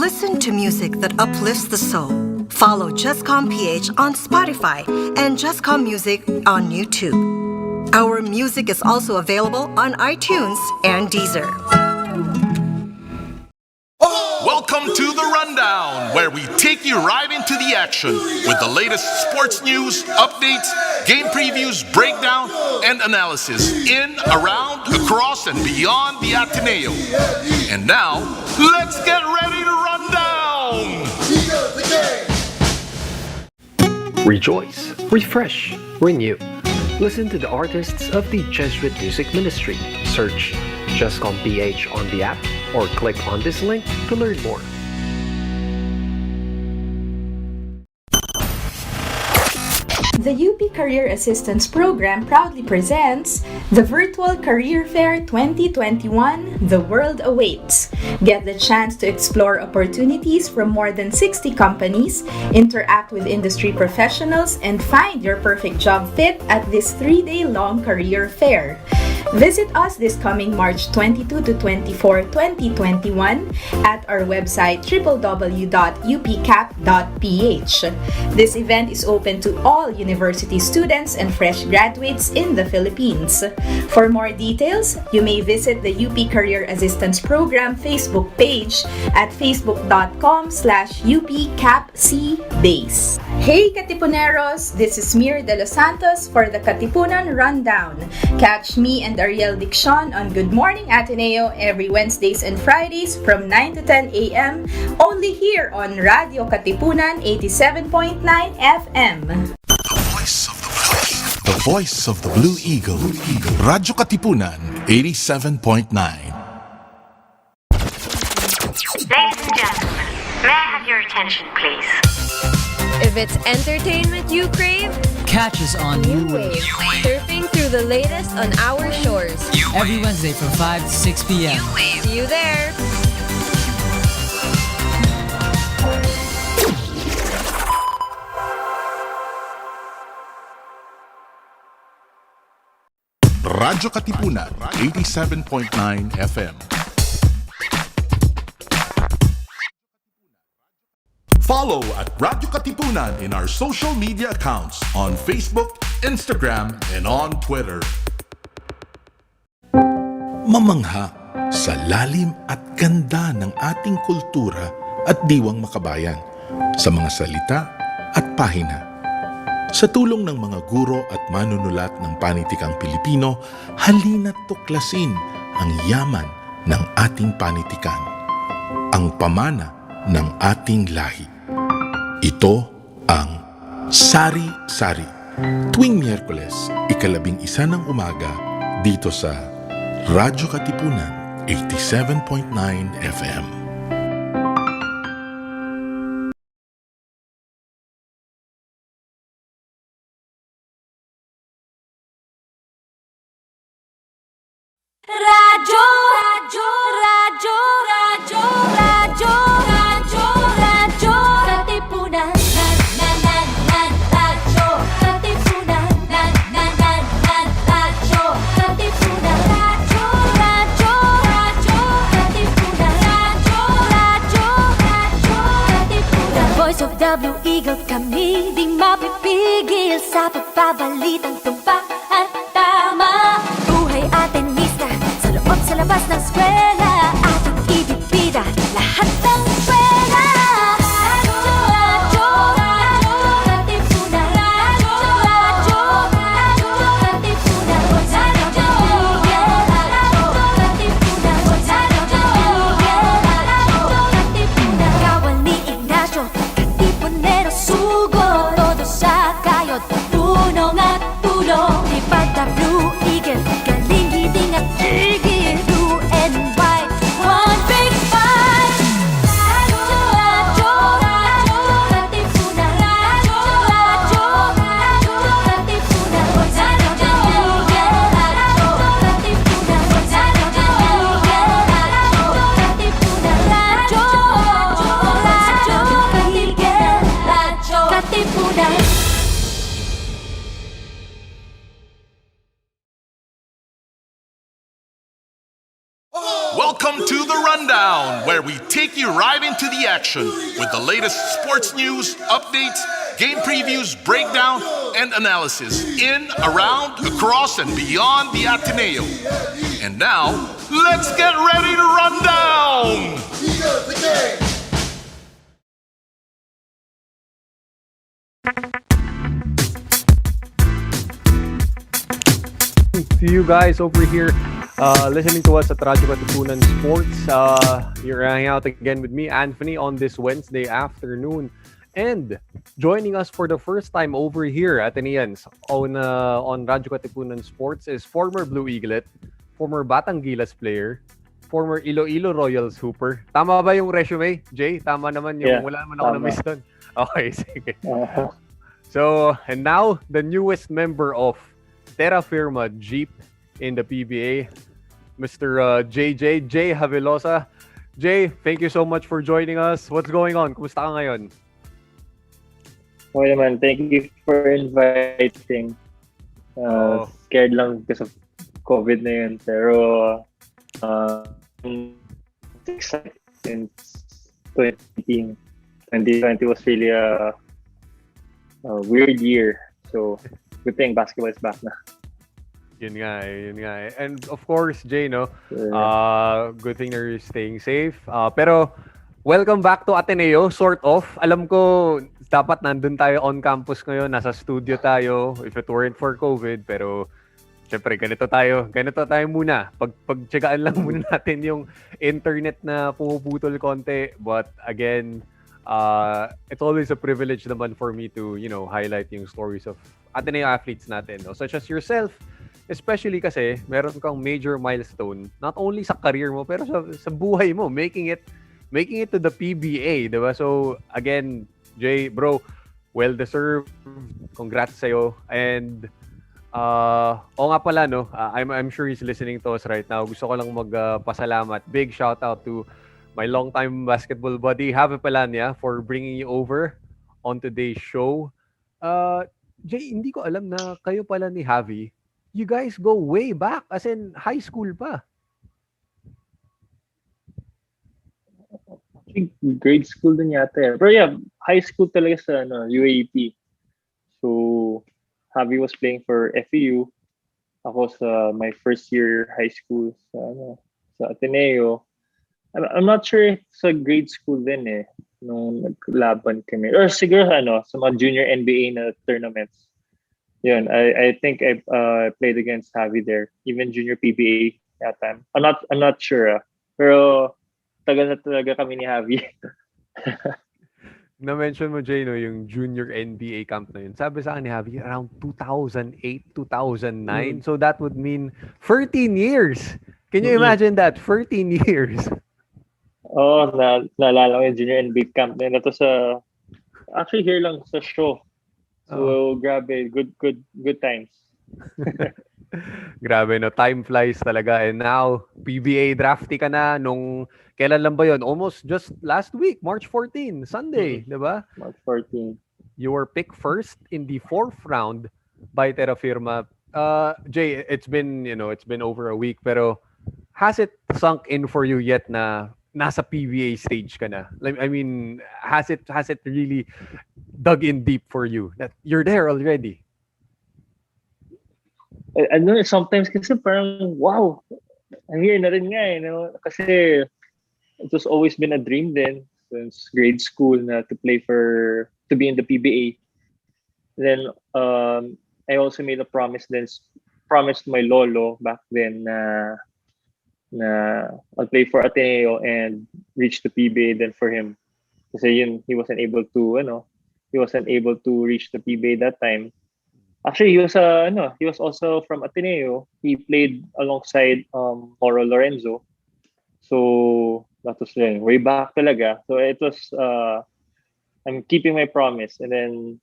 Listen to music that uplifts the soul. Follow jescom.ph on Spotify and Jescom Music on YouTube. Our music is also available on iTunes and Deezer. Welcome to The Rundown, where we take you right into the action with the latest sports news, updates, game previews, breakdown, and analysis in, around, across, and beyond the Ateneo. And now, let's get ready to run down! Rejoice, refresh, renew. Listen to the artists of the Jesuit Music Ministry. Search jescom.ph on the app or click on this link to learn more. The UP Career Assistance Program proudly presents the Virtual Career Fair 2021, The World Awaits. Get the chance to explore opportunities from more than 60 companies, interact with industry professionals, and find your perfect job fit at this 3-day-long career fair. Visit us this coming March 22 to 24, 2021 at our website www.upcap.ph. This event is open to all university students and fresh graduates in the Philippines. For more details, you may visit the UP Career Assistance Program Facebook page at facebook.com/upcapcbase. Hey Katipuneros! This is Mir De Los Santos for the Katipunan Rundown. Catch me and Ariel Diccion on Good Morning Ateneo every Wednesdays and Fridays from 9 to 10 a.m. only here on Radio-Katipunan 87.9 FM. The voice of the Blue Eagle. Radyo-Katipunan 87.9. Ladies and gentlemen, may I have your attention, please? If it's entertainment you crave, catch us on New Wave. Surfing through the latest on our shores. Every Wednesday from 5 to 6 p.m. See you there. Radyo-Katipunan 87.9 FM. Follow at radyo-katipunan in our social media accounts on Facebook, Instagram, and on Twitter. Mamangha sa lalim at ganda ng ating kultura at diwang makabayan sa mga salita at pahina. Sa tulong ng mga guro at manunulat ng panitikang Pilipino, halina't tuklasin ang yaman ng ating panitikan, ang pamana ng ating lahi. Ito ang Sari-Sari, tuwing Miyerkules, 11:00 ng umaga, dito sa Radyo-Katipunan 87.9 FM. Radyo, radyo, radyo, radyo, radyo, radyo, radyo, Katipunan, radyo, Katipunan, radyo, Katipunan, radyo, radyo, radyo, Katipunan, radyo, radyo, radyo, Katipunan. The voice of the Blue Eagle, kami di mapipigil sa pagbabalitang tumpak at tama. Buhay atenista sa loob sa labas ng eskwela, ating ibibida lahat ng eskwela. Radyo, radyo, radyo, Katipunan, radyo, radyo, radyo, Katipunan, radyo, radyo, Katipunan, radyo, Katipunan. Kawal ni Ignacio, Katipunero sugo, todo sa kayod, tunong at tulong. Ipag the Blue Eagle, galing hiding at tigil, blue and white, one big fight. Radyo, radyo, radyo, Katipunan, radyo, radyo, radyo, Katipunan, radyo, radyo, Katipunan, radyo, Katipunan, radyo, radyo, Katipunan, radyo, The Rundown, where we take you right into the action with the latest sports news, updates, game previews, breakdown, and analysis in, around, across, and beyond the Ateneo. And now, let's get ready to run down! To you guys over here listening to us at radyo-katipunan Sports. You're hanging out again with me, Anthony, on this Wednesday afternoon. And joining us for the first time over here at Ateneans on radyo-katipunan Sports is former Blue Eaglet, former Batang Gilas player, former Iloilo Royals hooper. Tama ba yung resume, Jay? Tama naman yung wala naman ako na-miss doon. Okay, sige. So, and now, the newest member of Terra Firma Jeep in the PBA, Mr. JJ Javelosa. Jay, thank you so much for joining us. What's going on? Kumusta ka ngayon? Okay naman, thank you for inviting. Scared lang because of COVID na yun. Pero excited since 2018. 2020 was really a weird year. So, good thing basketball is back na. Yun nga eh. And of course, Jay, no? Good thing you're staying safe. Pero, welcome back to Ateneo, sort of. Alam ko, dapat nandun tayo on campus ngayon. Nasa studio tayo, if it weren't for COVID. Pero, syempre, ganito tayo muna. Pagtsagaan lang muna natin yung internet na pumuputol konti. But again, it's always a privilege naman for me to, highlight yung stories of Ateneo athletes natin, no? Such as yourself, especially kasi meron kang major milestone, not only sa career mo, pero sa buhay mo, making it to the PBA, diba? So, again, Jay, bro, well-deserved. Congrats sa'yo. And, nga pala, no, I'm sure he's listening to us right now. Gusto ko lang magpasalamat. Big shout out to my longtime basketball buddy, Javi Palanya, for bringing you over on today's show. Jay, hindi ko alam na kayo pala ni Javi. You guys go way back, as in high school pa. Grade school din yata eh. Pero yeah, high school talaga sa UAP. So, Javi was playing for FEU. Ako sa my first year high school sa Ateneo. I'm not sure if sa grade school din eh, nung naglaban kami. Or siguro sa mga junior NBA na tournaments. Yun, I think I played against Javi there, even junior PBA that time. I'm not sure. Pero tagal na talaga kami ni Javi. Na-mention mo, Jay, no, yung junior NBA camp na yun. Sabi sa akin ni Javi, around 2008, 2009. So that would mean 13 years. Can you imagine that? 13 years. Naalala ko yung junior NBA camp na yun. Ito actually here lang sa show. So, grabe. Good times. Grabe, no? Time flies talaga. And now, PBA drafty ka na nung, kailan lang ba yun? Almost just last week, March 14, Sunday, di ba? March 14. You were picked first in the 4th round by Terra Firma. Jay, it's been over a week, pero has it sunk in for you yet na nasa PBA stage ka na? I mean, has it really dug in deep for you that you're there already? I know sometimes kasi parang wow, I'm here na rin nga kasi it was always been a dream then since grade school na to be in the PBA. Then I also made a promise to my lolo back then na I'll play for Ateneo and reach the PBA then for him. Kasi he wasn't able to reach the PBA that time. Actually, he was also from Ateneo. He played alongside Moro Lorenzo. So that was way back talaga. So it was I'm keeping my promise, and then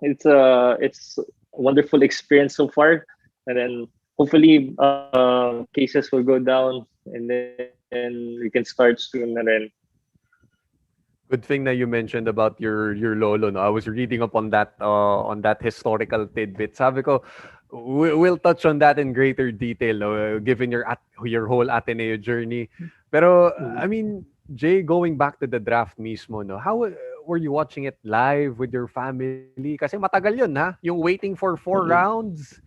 it's a wonderful experience so far, and then hopefully cases will go down, and then we can start soon. And then good thing that you mentioned about your lolo. No, I was reading up on that historical tidbit. Sabi ko, we'll touch on that in greater detail, no? Given your whole Ateneo journey. Pero I mean, Jay, going back to the draft mismo, no? How were you watching it live with your family? Kasi matagal 'yun, ha? Yung waiting for 4 rounds.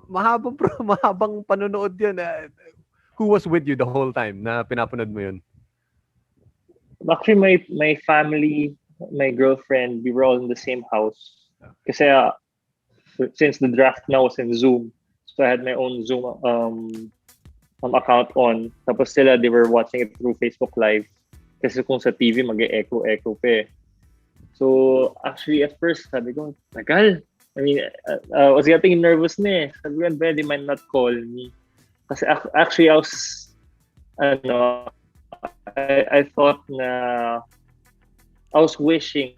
Mahabang panonood 'yun. Who was with you the whole time na pinapanood mo 'yun? Actually, my family, my girlfriend, we were all in the same house. Kasi since the draft now was in Zoom, so I had my own Zoom account on. Tapos sila, they were watching it through Facebook Live. Kasi kung sa TV, mag-echo pa eh. So, actually, at first, sabi ko, tagal. I mean, I was getting nervous na eh. Sabi ko, they might not call me. Kasi actually, I thought na I was wishing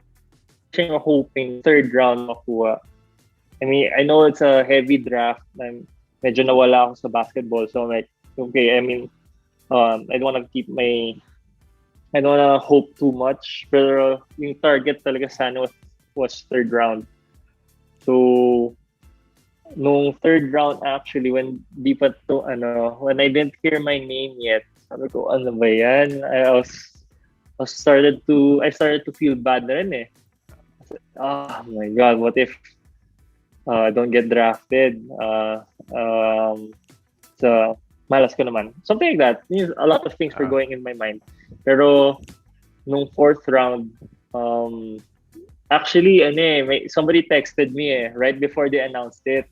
or hoping third round makuha. I mean, I know it's a heavy draft. Medyo nawala ako sa basketball. So I'm like, okay, I mean, I don't want to hope too much. Pero yung target talaga sana was third round. So, nung third round actually, when I didn't hear my name yet, sabi ko, ano ba yan? I started to feel bad na rin eh. Oh my God, what if I don't get drafted? So, malas ko naman. Something like that. A lot of things were going in my mind. Pero, nung fourth round, actually, somebody texted me right before they announced it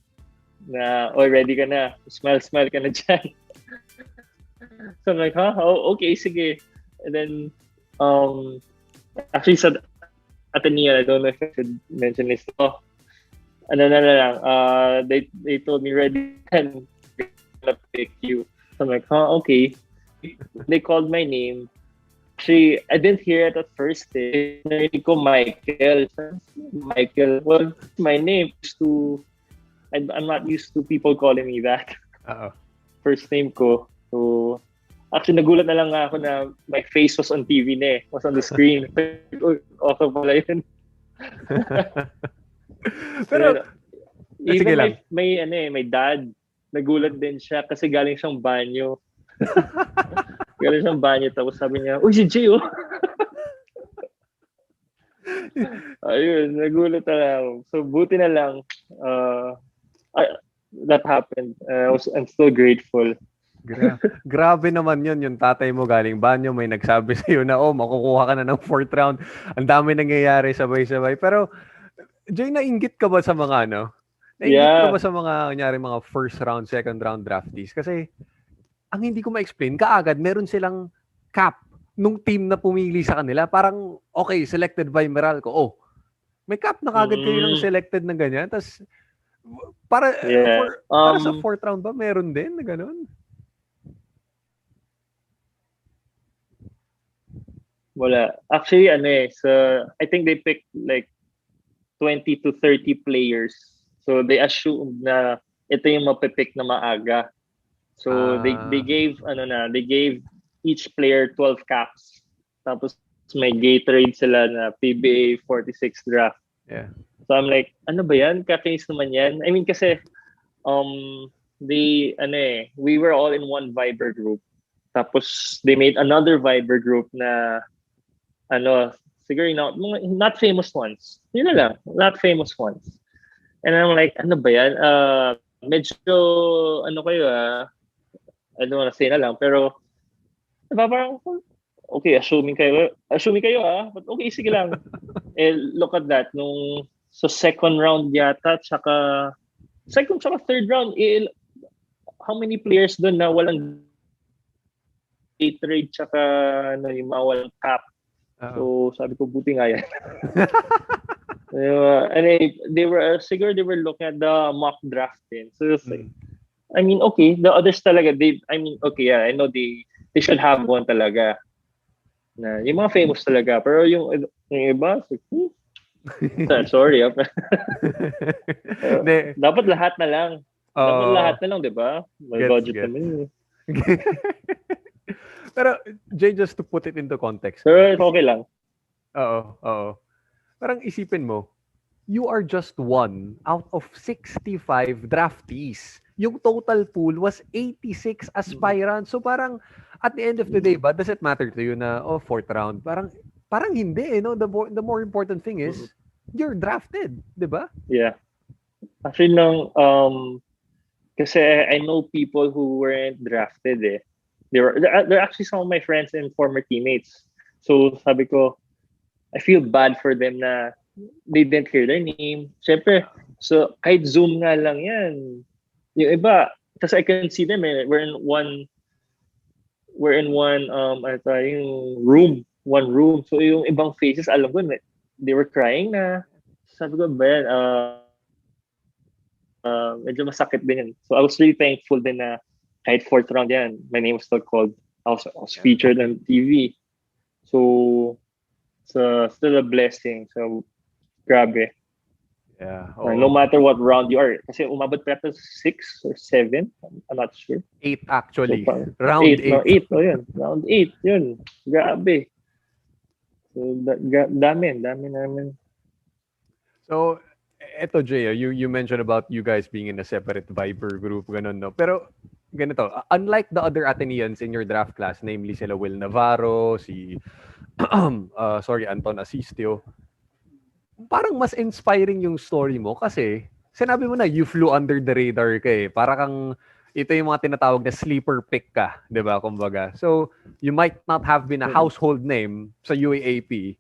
na, ready ka na. Smell ka na dyan. So I'm like, oh, okay, sige. And then, actually sa Ateneo, I don't know if I should mention this. They told me ready and gonna pick you. So I'm like, okay. They called my name. Actually, I didn't hear it at first. Narinig ko Michael. Well, my name is I'm not used to people calling me that. First name ko. So, actually, nagulat na lang ako na my face was on TV na eh. Was on the screen. Okay pala yun. Pero, even my dad, nagulat din siya kasi galing siyang banyo. Tapos sabi niya, uy, si Jay, oh. Ayun, nagulat na lang. So, buti na lang. That happened. I'm still grateful. Grabe naman yun. Yung tatay mo galing banyo, may nagsabi sa'yo na, makukuha ka na ng fourth round. Ang dami nangyayari sabay-sabay. Pero, Jay, nainggit ka ba sa mga Nainggit ka ba sa mga, kunyari, mga first round, second round draftees? Kasi, ang hindi ko ma-explain, kaagad, meron silang cap nung team na pumili sa kanila. Parang, okay, selected by Meralco. May cap na kaagad kayo ng selected na ganyan. Tapos, para sa fourth round ba, meron din na gano'n? Wala. Actually, so I think they picked like 20 to 30 players. So they assumed na ito yung mapipick na maaga. So they gave each player 12 caps. Tapos may Gatorade sila na PBA 46 draft. Yeah. So I'm like, ano ba yan? Kakainis naman yan. I mean kasi we were all in one Viber group. Tapos they made another Viber group na siguro not famous ones. Yun na lang, not famous ones. And I'm like, ano ba yan? Medyo, kayo I don't wanna say na lang, pero parang, okay, assuming kayo but okay, sige lang. Look at that, so second round yata, second tsaka third round, how many players doon na walang Gatorade tsaka yung mga walang cap? So sabi ko, buti nga yan. And they were looking at the mock draft din. So it's like, I mean, okay, the others talaga, I know they should have one talaga. Na yung mga famous talaga, pero yung iba, sorry. Dapat lahat na lang. Dapat lahat na lang, 'di ba? May budget naman. Pero, Jay, just to put it into context. Sir, okay lang. Oo. Parang isipin mo, you are just one out of 65 draftees. Yung total pool was 86 aspirants. So parang at the end of the day, ba, does it matter to you na fourth round? Parang hindi, no? The more important thing is you're drafted, 'di ba? Yeah. Actually, kasi I know people who weren't drafted eh. They're actually some of my friends and former teammates. So sabi ko, I feel bad for them na they didn't hear their name. Siyempre, so kahit Zoom nga lang yan. Yung iba, kasi I can see them eh. We're in one yung one room. So yung ibang faces, alam ko, they were crying na. Sabi ko, Ben, medyo masakit din yan. So I was really thankful din na kahit fourth round yan, my name was still called. I was featured on TV. So it's still a blessing. So grabe. Yeah. No matter what round you are. Kasi umabot pa ata 6 or 7. I'm not sure. 8 actually. So, round 8. No, 8. Oh, yun. Round 8. Yun. Grabe. So, dami namin. So, eto Jay, you mentioned about you guys being in a separate Viber group, ganun, no? Pero, ganito, unlike the other Ateneans in your draft class, namely sila Will Navarro, si Anton Asistio, parang mas inspiring yung story mo kasi sinabi mo na you flew under the radar ka eh. Para kang ito yung mga tinatawag na sleeper pick ka, 'di ba? Kumbaga. So, you might not have been a household name sa UAAP,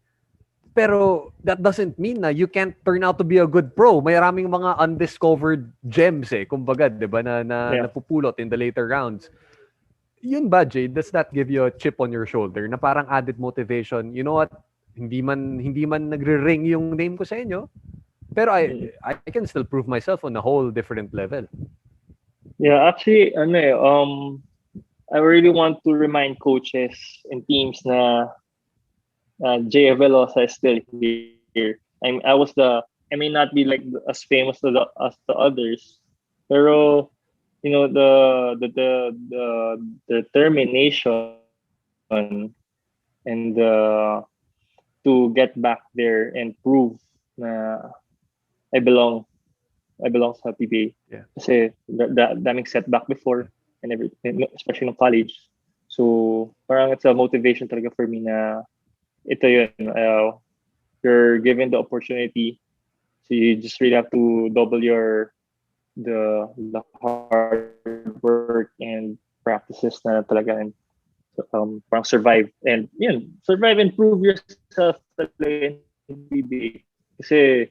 pero that doesn't mean na you can't turn out to be a good pro. May maraming mga undiscovered gems eh, kumbaga, 'di ba, na napupulot in the later rounds. Yun ba, Jay? Does that give you a chip on your shoulder na parang added motivation? You know what? Hindi man nagre-ring yung name ko sa inyo, pero I can still prove myself on a whole different level. Yeah, actually, I really want to remind coaches and teams na Javelosa is still here. I may not be like as famous as the others, pero you know the determination and to get back there and prove na I belong sa PBA. Yeah. Kasi daming setback before and everything, especially in college. So parang it's a motivation talaga for me na ito yun. You're given the opportunity, so you just really have to double the hard work and practices na talaga and parang survive and prove yourself talaga in PBA. Kasi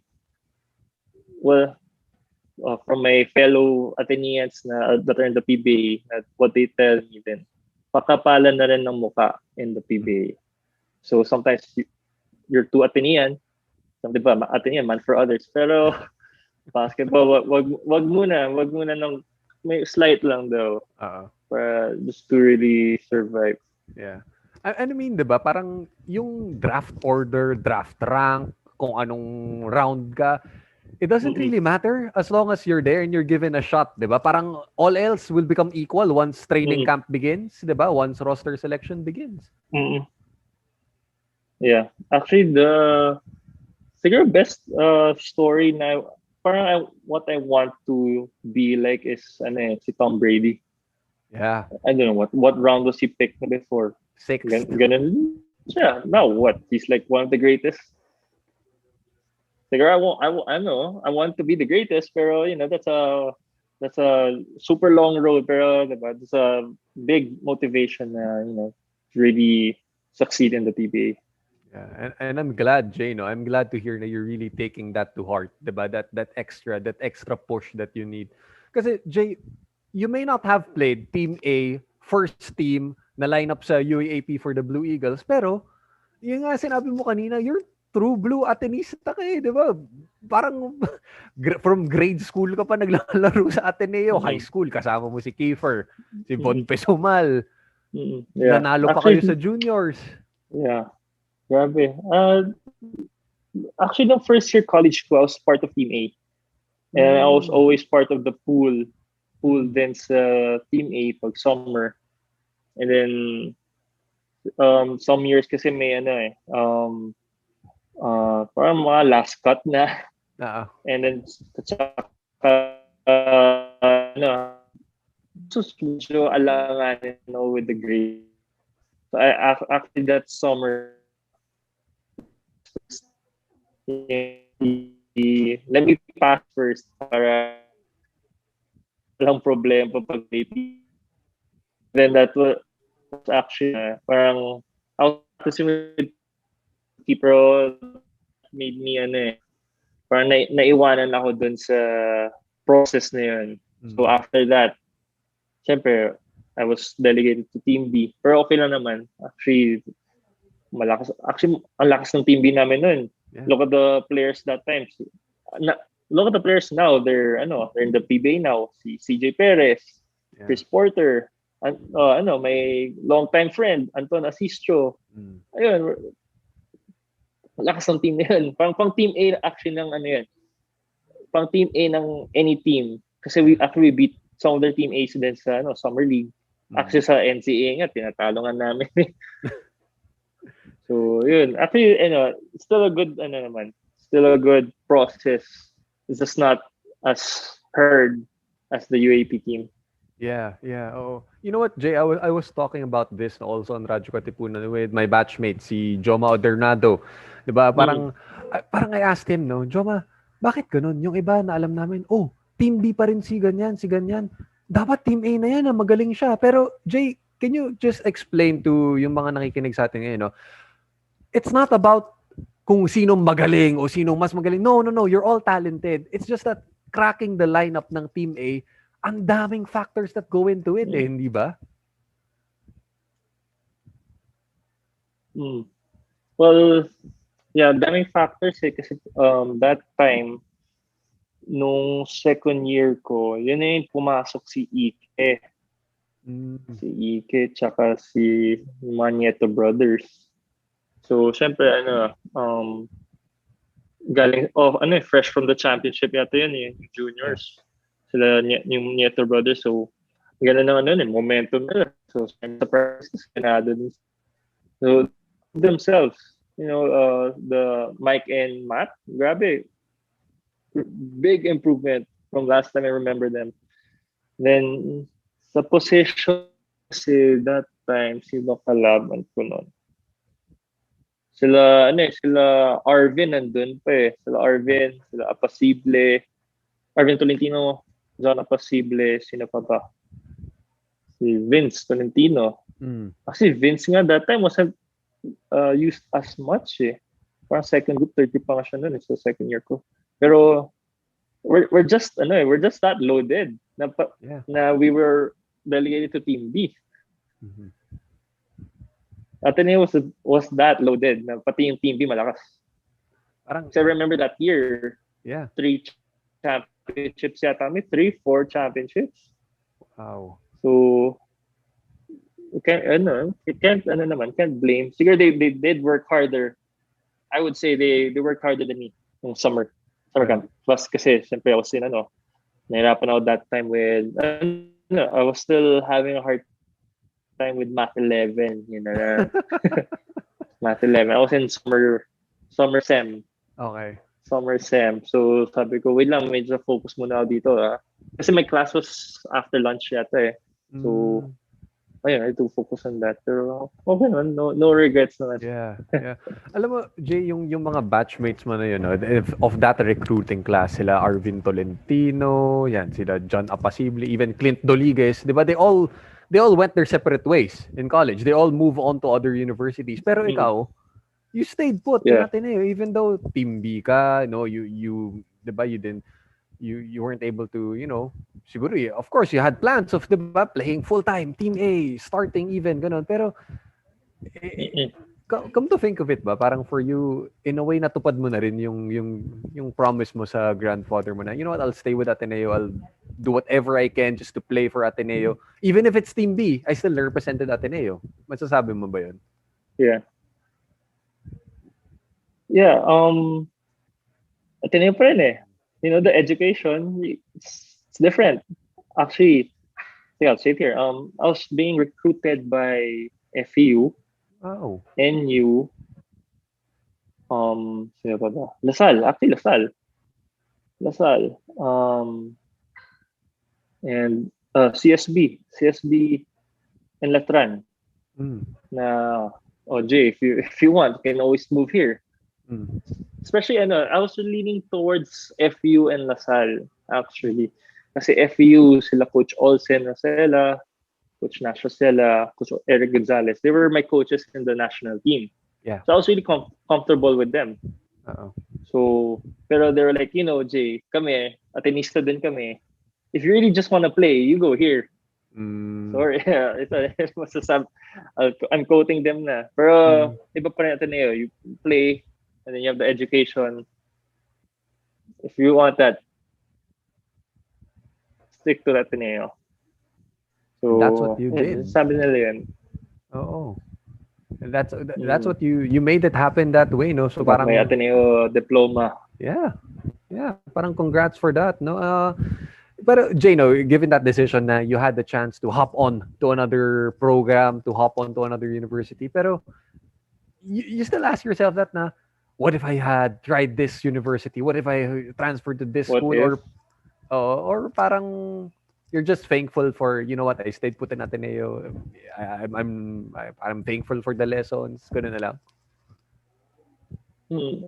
from my fellow Ateneans that are in the PBA, what they tell me then, pakapalan na rin ng muka in the PBA. So sometimes you're too Atenean, diba, Atenean, man for others. Pero basketball, wag muna ng may slight lang daw. Para just to really survive. Yeah. I mean, diba, parang yung draft order, draft rank, kung anong round ka, it doesn't really matter as long as you're there and you're given a shot, diba? Parang all else will become equal once training camp begins, diba? Once roster selection begins. Yeah. Actually, the best story na parang what I want to be like is si Tom Brady. Yeah. I don't know what round was he picked before. 6th. Ganun. Yeah. Now what? He's like one of the greatest. I want to be the greatest, pero that's a super long road, pero diba, that's a big motivation na to really succeed in the PBA. Yeah, and I'm glad, Jay, I'm glad to hear that you're really taking that to heart, diba? That extra push that you need. Kasi Jay, you may not have played Team A, first team na lineup sa UAAP for the Blue Eagles, pero yung nga sinabi mo kanina, you're true blue Atenista ka eh, di ba? Parang from grade school ka pa naglalaro sa Ateneo, high school, kasama mo si Kiefer, si Von Pesumal. Yeah. Nanalo pa kayo sa juniors. Yeah. Grabe. Actually, the first year college ko, I was part of Team A. And I was always part of the pool din sa Team A pag summer. And then, some years kasi may parang mga last cut na. And then, just medyo alanganin with the grade. So actually that summer, let me pass first para walang problema pag maybe. Then that was actually parang I was practicing with keeper made me parang naiwanan ako dun sa process na yun. So after that, syempre, I was delegated to Team B. Pero okay lang naman. Actually, ang lakas ng Team B namin nun. Yeah. Look at the players that time. Look at the players now. They're in the PBA now. Si CJ Perez, Chris Porter, may long-time friend, Anton Asistio. Ayun, lakas ng team na yun. Pang Team A actually ng yun. Pang Team A ng any team. Kasi we beat some of their Team A's din sa Summer League. Actually sa NCAA nga, tinatalo nga namin. So, yun. Actually, still a good, still a good process. It's just not as heard as the UAP team. Yeah. Oh, you know what, Jay? I was talking about this also on Radyo Katipunan with my batchmate, si Joma Odernado. Diba? Parang I asked him, Joma, bakit ganun? Yung iba na alam namin, Team B pa rin si ganyan. Dapat Team A na yan, magaling siya. Pero, Jay, can you just explain to yung mga nakikinig sa atin ngayon, it's not about kung sinong magaling o sinong mas magaling. No. You're all talented. It's just that cracking the lineup ng Team A, ang daming factors that go into it, hindi ba? Well, yeah, daming factors kasi that time, nung second year ko, yun na yung pumasok si Ike. Si Ike, tsaka si Manieto Brothers. So, syempre, galing, fresh from the championship yata yun, yung juniors. Sila, yung Nieto Brothers. So, gano'n naman momentum nila. So, sa practice, ganado din. So, themselves, the Mike and Matt, grabe, big improvement from last time I remember them. Then, sa position kasi that time, sino kalaban ko nun? Sila Arvin nandun pa eh. Sila Arvin, sila Apasible, Arvin Tolentino, John Apasible, sino pa ba? Si Vince Tolentino. Kasi Vince nga that time wasn't used as much eh. Parang second group, 30 pa nga siya nun. So second year ko. Pero we're just that loaded na we were delegated to Team B. Ateneo was that loaded na pati yung Team B malakas. So I remember that year, 3 championships yata, 3-4 championships. Wow. So can't blame. Siguro they did work harder. I would say they worked harder than me in summer camp. Plus kasi siyempre I was nahirapan ako that time with I was still having a hard time with Math 11, Math 11. I was in summer sem. Okay. Summer sem. So sabi ko, wait lang, medyo focus muna ako dito. Kasi my class was after lunch yata eh. So ayun, I had to focus on that. Pero okay naman, no regrets naman. Yeah. Alam mo, Jay, yung mga batchmates mo na yun, of that recruiting class, sila Arvin Tolentino, sila John Apasible, even Clint Doliguez, di ba? They all went their separate ways in college. They all move on to other universities. Pero ikaw, you stayed put in Ateneo, even though Team B ka, you di ba, you weren't able to, siguro, of course, you had plans of, diba, playing full-time, Team A, starting even, ganun. Pero, come to think of it ba, parang for you, in a way, natupad mo na rin yung promise mo sa grandfather mo na, you know what, I'll stay with Ateneo, I'll do whatever I can just to play for Ateneo. Even if it's Team B, I still represented Ateneo. Masasabi mo ba yun? Yeah, Ateneo pa rin eh. The education, it's different. Actually, I'll say it here. I was being recruited by FEU, NU, sino pa ba? LaSalle. Actually, LaSalle. Lasal, and CSB and Latran. Na, Jay, if you want, you can always move here. Especially, I was leaning towards FU and Lasal, actually. Kasi FU, sila Coach Olsen Rosella, Coach Nash Rosella, Coach Eric Gonzalez. They were my coaches in the national team. Yeah. So I was really comfortable with them. So, pero they were like, Jay, kami, Atenista din kami. If you really just want to play, you go here. Sorry, I'm quoting them na. Pero, iba pa rin Ateneo. You play, and then you have the education. If you want that, stick to Ateneo. So, that's what you did. Sabi nila yun. And that's what you made it happen that way, no? So parang may Ateneo diploma. Yeah. Parang congrats for that, no? But Jay, no, given that decision na you had the chance to hop on to another program, to hop on to another university, pero you still ask yourself that na, what if I had tried this university? What if I transferred to this school? Or parang you're just thankful for, you know what, I stayed put in Ateneo. I'm thankful for the lessons. Ganun na lang.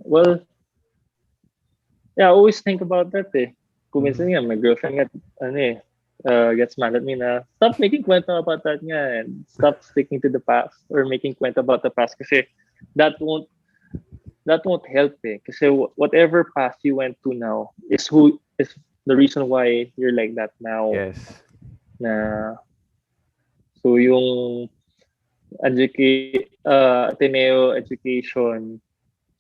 Well, yeah, I always think about that eh. Kung minsan nga, my girlfriend gets mad at me na, stop making kwento about that nga and stop sticking to the past or making kwento about the past kasi that won't help eh. Kasi whatever path you went to now is the reason why you're like that now. Yes. So yung Ateneo education,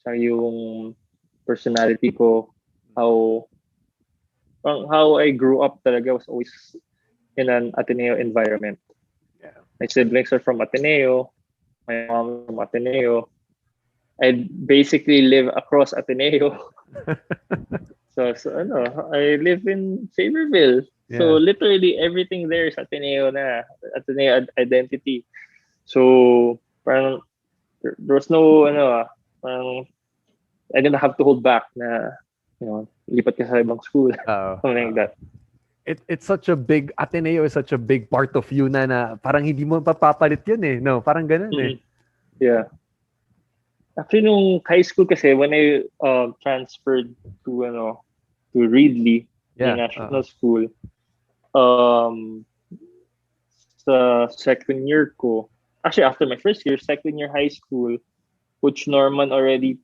sa yung personality ko, how I grew up talaga was always in an Ateneo environment. Yeah. My siblings are from Ateneo. My mom from Ateneo. I basically live across Ateneo. So I live in Favorville. Yeah. So literally everything there is Ateneo na, Ateneo identity. So parang there was no parang I didn't have to hold back na lipat ka sa ibang school. Something like that. It's such a big, Ateneo is such a big part of you na parang hindi mo papapalit yun eh. No, parang ganun eh. Yeah. Actually, nung high school kasi, when I transferred to Reedley, the national school, sa second year ko, actually after my first year, second year high school, Coach Norman already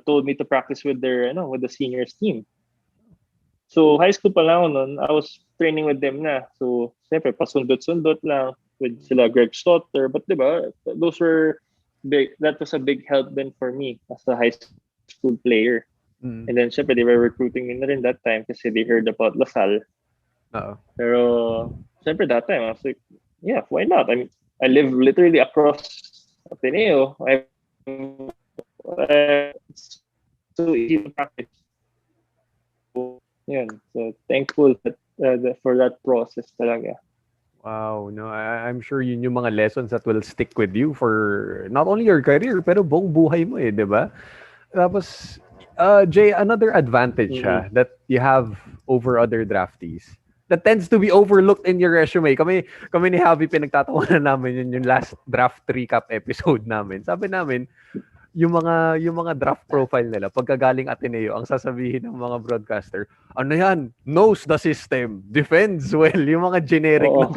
told me to practice with with the seniors team. So high school pa lang nun, I was training with them na. So siyempre pasundot-sundot lang with sila Greg Stotter, but diba, those were big. That was a big help then for me as a high school player. And then siyempre they were recruiting me na rin that time kasi they heard about Lasal. Pero siyempre that time I was like, yeah, why not? I live literally across Ateneo. It's so easy to practice. So thankful for that process talaga. Wow, no, I'm sure yun yung mga lessons that will stick with you for not only your career pero buong buhay mo eh, di ba? Tapos Jay, another advantage that you have over other draftees that tends to be overlooked in your resume. Kami ni Javi pinagtatawanan namin yun yung last draft recap episode namin. Sabi namin, yung mga draft profile nila pagkagaling Ateneo, ang sasabihin ng mga broadcaster, ano yan? Knows the system, defends well, yung mga generic na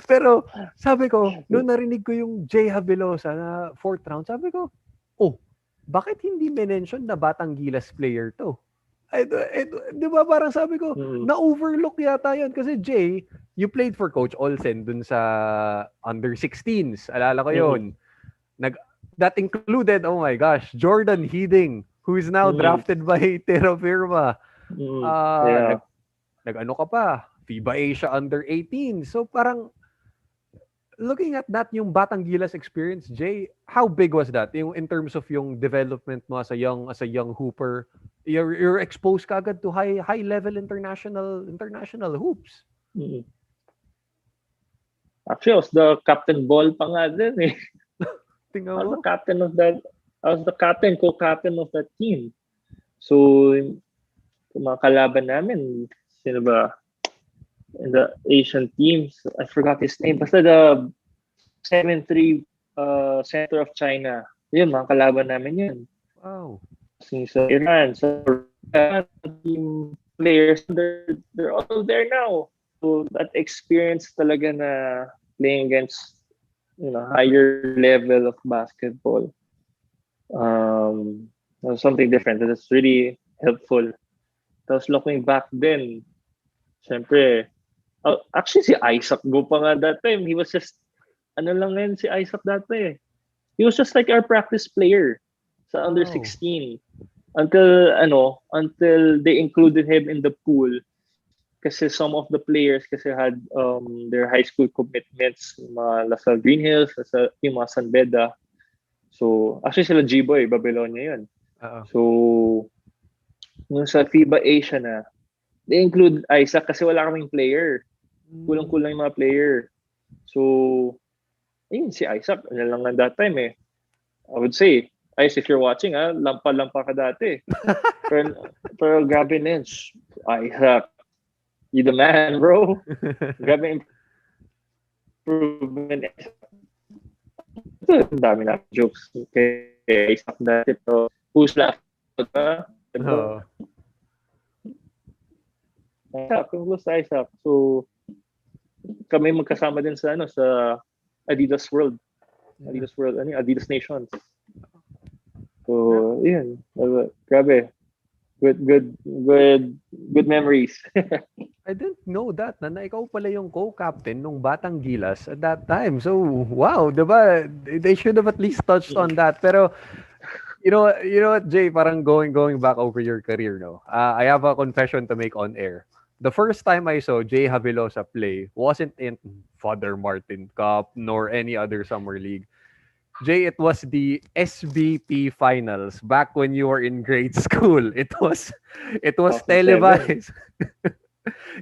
Pero sabi ko, noong narinig ko yung Javelosa na 4th round, sabi ko, bakit hindi mention na Batang Gilas player to? Di ba parang sabi ko, na-overlook yata yun. Kasi Jay, you played for Coach Olsen dun sa under-16s. Alala ko yun. That included, oh my gosh, Jordan Heading, who is now drafted by Terra Firma. Nag-ano ka pa? FIBA Asia under-18. So parang, looking at that, yung Batang Gilas experience, Jay, how big was that? Yung in terms of yung development mo as a young hooper, you're exposed kagad to high level international hoops. Actually, I was the captain ball pa nga din eh. I was the captain, co-captain of that team. So Yung mga kalaban namin, sino ba? In the Asian teams, I forgot his name. Basta the 7-3 center of China. Yun, mga kalaban namin yun. Wow. Sa Iran, sa team players, they're all there now. So that experience talaga na playing against higher level of basketball. Was something different. That's really helpful. Tapos looking back then, syempre, actually si Isaac Go pa nga that time. He was just, lang yan si Isaac that time. He was just like our practice player sa under 16 until they included him in the pool kasi some of the players kasi had their high school commitments, yung mga Lasal Green Hills, yung mga San Beda. So actually sila G-Boy, Babylonia yun. So yung sa FIBA Asia na, they include Isaac kasi wala kaming player. Kulang-kulang yung mga player. So yun si Isaac, lang nga that time eh. I would say, Ice, if you're watching, lampa-lampa ka dati. pero grabe Nens, Isaac, you the man, bro. Grabe improvement. Ang dami na jokes kay Isaac dati. So, who's laughing ka? Isaac. So, kami magkasama din sa Adidas World. Adidas Nations. So, yun. Grabe. Good memories. I didn't know that na ikaw pala yung co-captain nung Batang Gilas at that time. So, wow, diba? They should have at least touched on that. Pero, you know what, Jay, parang going back over your career, no? I have a confession to make on air. The first time I saw Jay Javelosa play wasn't in Father Martin Cup nor any other summer league. Jay, it was the SBP finals back when you were in grade school. It was televised.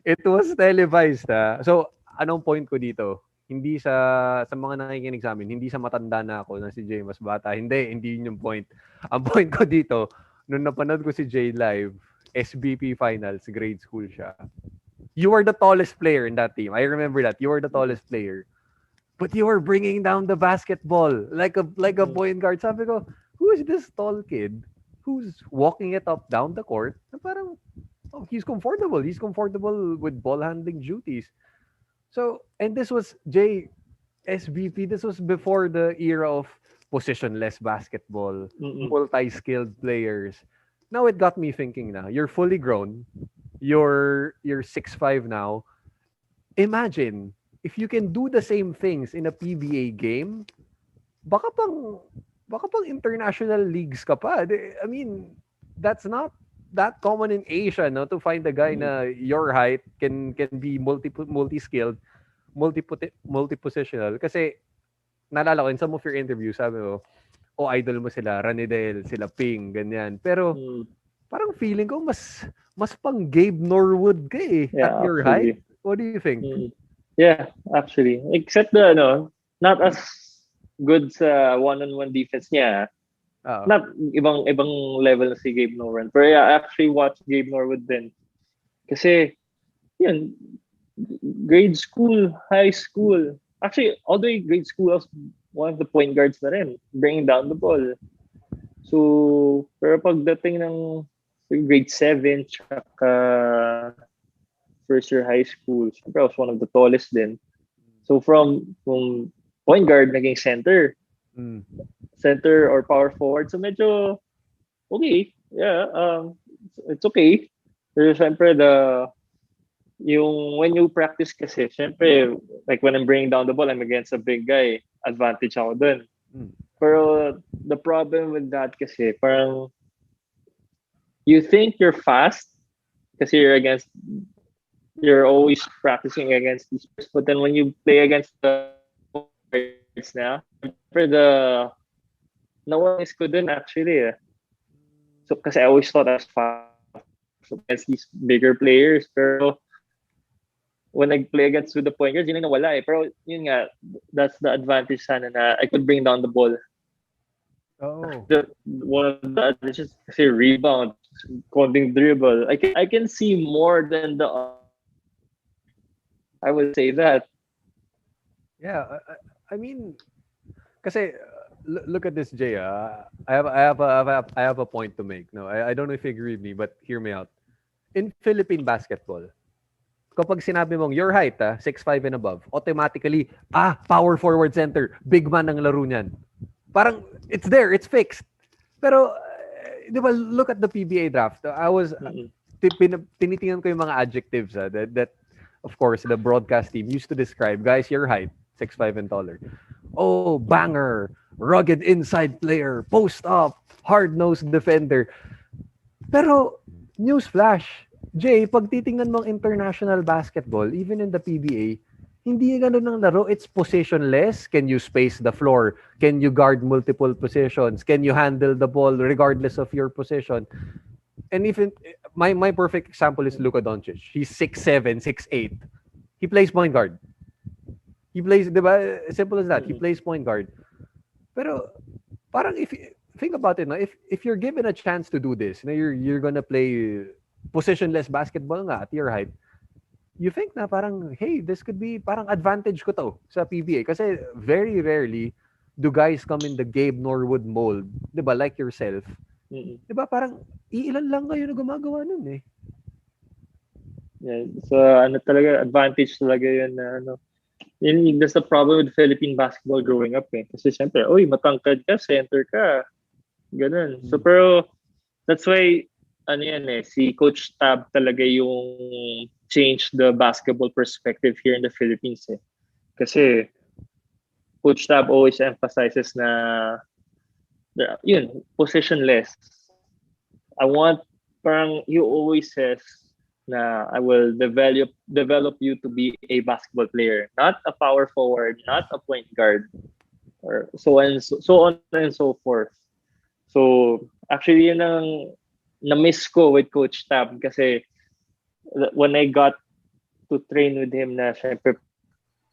It was televised. So, anong point ko dito? Hindi sa mga nakikinig sa amin, hindi sa matanda na ako na si Jay mas bata. Hindi yun yung point. Ang point ko dito, nung napanood ko si Jay live, SBP finals, grade school siya. You were the tallest player in that team. I remember that. You were the tallest player. But you were bringing down the basketball like a point guard. Sabi ko, who is this tall kid who's walking it up down the court? Na parang, he's comfortable. He's comfortable with ball handling duties. So, and this was SBP. This was before the era of positionless basketball, multi-skilled players. Now it got me thinking na, you're fully grown. You're 6'5" now. Imagine, if you can do the same things in a PBA game, baka pang international leagues ka pa. I mean, that's not that common in Asia, no? To find a guy na your height can be multi-skilled, multi-positional. Kasi, naalala ko, in some of your interviews, sabi mo, idol mo sila, Ranidel, sila Ping, ganyan. Pero, parang feeling ko, mas pang Gabe Norwood ka at your height. What do you think? Yeah, actually. Except not as good sa one-on-one defense niya. Not ibang level na si Gabe Norwood. Pero yeah, I actually watched Gabe Norwood din. Kasi, yun, grade school, high school. Actually, all the way grade school, I was one of the point guards na rin, bringing down the ball. So, pero pagdating ng grade 7, tsaka first year high school, I was one of the tallest then. So from point guard, naging center. Center or power forward. So medyo okay. Yeah, it's okay. Pero syempre when you practice kasi, syempre, like when I'm bringing down the ball, I'm against a big guy. Advantage ako dun. Pero the problem with that kasi, parang you think you're fast kasi you're always practicing against these players, but then when you play against the players now, for nawalis ko dun actually. So kasi I always thought I was fast against these bigger players, pero when I play against with the point guards, yun ang nawala eh. Pero yun nga, that's the advantage sana na I could bring down the ball. One of the advantages kasi rebound. Counting dribble. I can see more than the. I would say that. Yeah, I mean, kasi look at this, Jay. I have a point to make. No, I don't know if you agree with me, but hear me out. In Philippine basketball, kapag sinabi mong your height, 6'5" and above, automatically, power forward center, big man ang laro niyan. Parang, it's there, it's fixed. Pero, di ba, look at the PBA draft. I was, tinitingnan ko yung mga adjectives that, of course, the broadcast team used to describe, guys, your height, 6'5" and taller. Oh, banger, rugged inside player, post up, hard-nosed defender. Pero, newsflash, Jay, pag titingnan mong international basketball, even in the PBA, hindi ganun ang laro. It's positionless. Can you space the floor? Can you guard multiple positions? Can you handle the ball regardless of your position? And even my perfect example is Luka Doncic. He's 6'7", 6'8". He plays point guard. He plays, di ba? Simple as that. He plays point guard. Pero parang if think about it, no? If you're given a chance to do this, you're gonna play positionless basketball nga at your height, you think na parang, hey, this could be parang advantage ko to sa PBA. Kasi very rarely do guys come in the Gabe Norwood mold, di ba? Like yourself. Di ba? Parang iilan lang kayo na gumagawa nun eh. Yeah, so ano talaga, advantage talaga yun na ano. That's the problem with Philippine basketball growing up eh. Kasi siyempre, oy, matangkad ka, center ka. Ganun. So pero, that's why ano yan eh, si Coach Tab talaga yung change the basketball perspective here in the Philippines eh. Kasi Coach Tab always emphasizes na yun, positionless. Parang he always says na I will develop you to be a basketball player, not a power forward, not a point guard, or so on and so forth. So actually yun ang na-miss ko with Coach Tab kasi when I got to train with him na syempre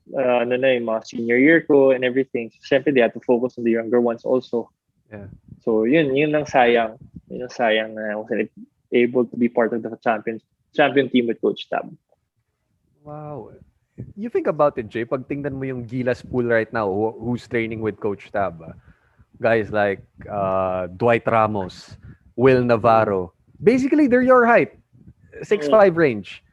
yung mga senior year ko and everything, syempre they had to focus on the younger ones also. Yeah. So yun ang sayang. Yun ang sayang na I wasn't able to be part of the champion team with Coach Tab. Wow. You think about it, Jay, pag tingnan mo yung Gilas pool right now, who's training with Coach Tab, guys like Dwight Ramos, Will Navarro. Basically, they're your height. 6'5" range.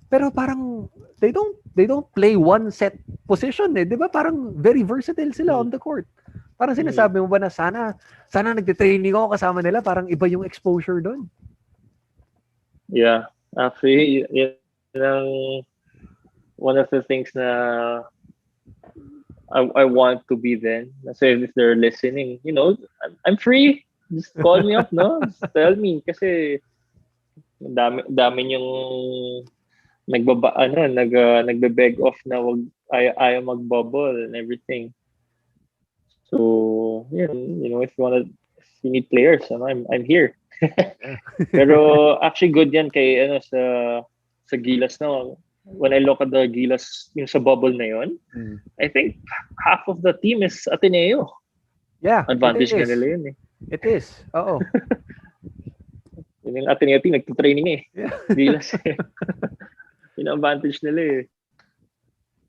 Pero parang they don't play one set position eh. 'Di ba? Parang very versatile sila on the court. Parang sinasabi mo ba na sana nagte-training ako kasama nila, parang iba yung exposure doon. Yeah. Actually, yun ang one of the things na I want to be then. So if they're listening, I'm free. Just call me up, no? Just tell me kasi dami yung nagbe-beg off na ayaw mag-bubble and everything. So, yeah, if you need players, I'm here. Pero actually good yan kay sa Gilas no. When I look at the Gilas yung sa bubble na yon, I think half of the team is Ateneo. Yeah, advantage nila yun eh. It is. Oo. Yun yung Ateneo team, nagtutraining eh. Yeah. Gilas eh. Yun ang advantage nila eh.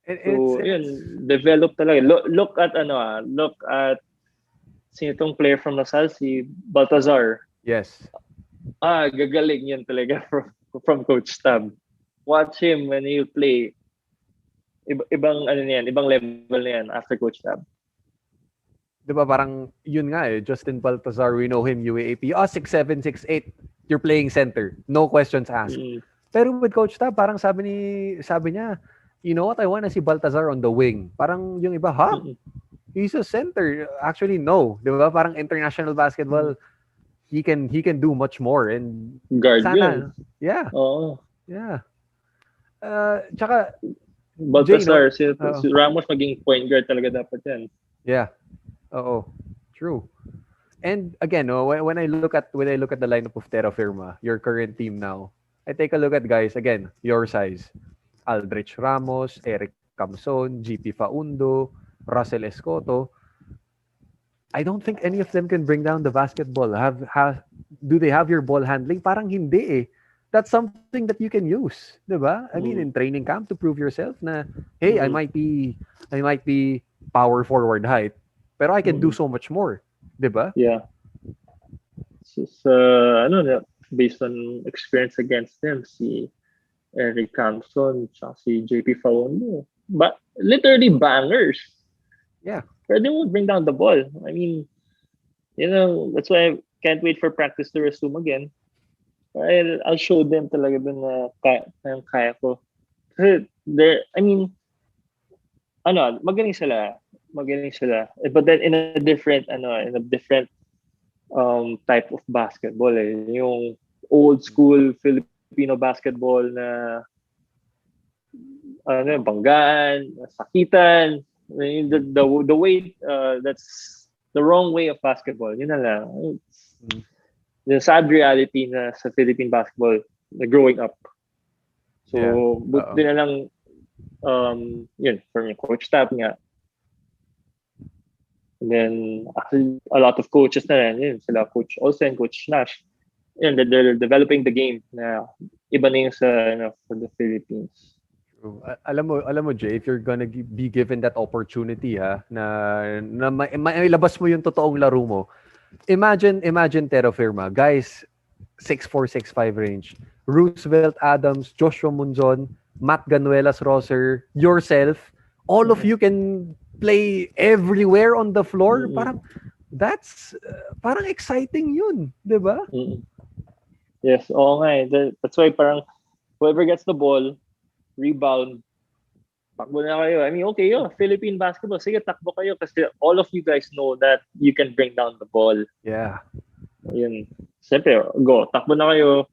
So, yun, develop talaga. Look at sino tong player from Lasal, si Baltazar. Yes. Gagaling yan talaga from Coach Tab. Watch him when he'll play. Ibang level na yan after Coach Tab. Diba parang yun nga eh, Justin Baltazar, we know him, UAAP. 6'7", 6'8", you're playing center. No questions asked. Pero with Coach Tab, parang sabi niya, you know what, I want to see Baltazar on the wing. Parang yung iba, he's a center. Actually, no. Diba parang international basketball, he can do much more. And guard sana, yun. Yeah. Oo. Yeah. Tsaka, Baltazar, si Ramos maging point guard talaga dapat yan. Yeah. Oo. True. And again, when I look at the lineup of Terra Firma, your current team now, I take a look at guys again, your size. Aldrich Ramos, Eric Camson, GP Faundo, Russell Escoto. I don't think any of them can bring down the basketball. do they have your ball handling? Parang hindi eh. That's something that you can use, 'di ba? I mean, in training camp to prove yourself na, hey, I might be power forward height, pero I can do so much more, 'di ba? Yeah. Just, based on experience against them, si Eric Campson, si JP Faundo, but literally bangers. Yeah. But they won't bring down the ball. I mean, that's why I can't wait for practice to resume again. I'll show them talaga dun na kaya ko. Kasi magaling sila. But then in a different type of basketball yung old school Filipino basketball na banggaan, sakitan, the way that's the wrong way of basketball. Yun na lang. The sad reality na sa Philippine basketball na growing up. So, buti na lang from your coach staff nga. And then actually a lot of coaches na rin, sila Coach Olsen, Coach Nash. They're developing the game na iba na yung for the Philippines. Alam mo Jay, if you're gonna be given that opportunity na mailabas mo yung totoong laro mo, imagine terra firma, guys, 6'4", 6'5" range, Roosevelt Adams, Joshua Munzon, Matt Ganuelas Rosser, yourself, all of you can play everywhere on the floor. Parang exciting yun, 'di ba? Yes, oo nga. That's why parang whoever gets the ball, rebound, takbo na kayo. I mean, okay Philippine basketball. Sige, takbo kayo kasi all of you guys know that you can bring down the ball. Yeah. Yun. Siyempre, go. Takbo na kayo.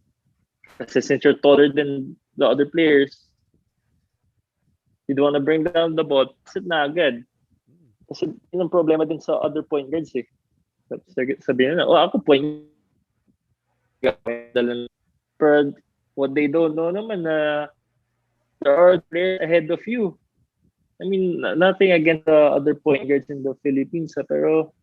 Kasi since you're taller than the other players, you don't want to bring down the ball, sit na agad. Kasi yun ang problema din sa other point guards eh. Sabihin na, ako point guard. But what they don't know naman na there are players ahead of you. I mean, nothing against the other point guards in the Philippines, pero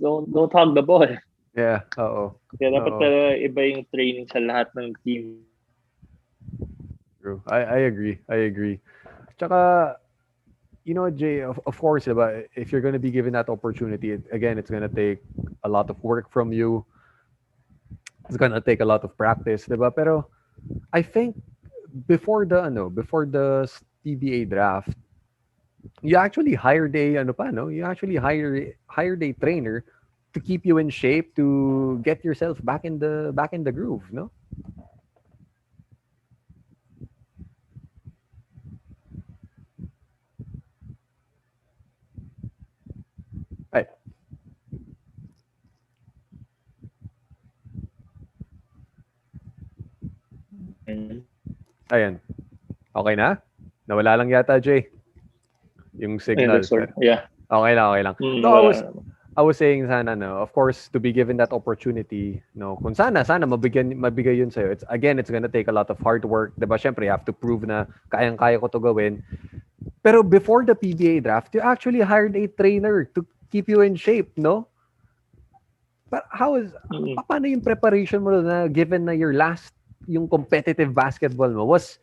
don't hog the ball. Yeah, oo. Kaya dapat iba yung training sa lahat ng team. True. I agree. Tsaka, Jay, of course, diba, if you're gonna be given that opportunity, again, it's gonna take a lot of work from you. It's gonna take a lot of practice, diba? Pero I think before the PBA draft, you actually hired a trainer to keep you in shape, to get yourself back in the groove, no? Ay. Ayan. Okay na? Nawala lang yata, Jay. Yung signal. Yeah. Okay lang. No, I was saying sana, of course, to be given that opportunity, kung sana mabigay yun sa'yo. It's gonna take a lot of hard work. Diba? Siyempre, you have to prove na kayang-kaya ko to gawin. Pero before the PBA draft, you actually hired a trainer to keep you in shape, no? But paano yung preparation mo na, given na yung competitive basketball mo was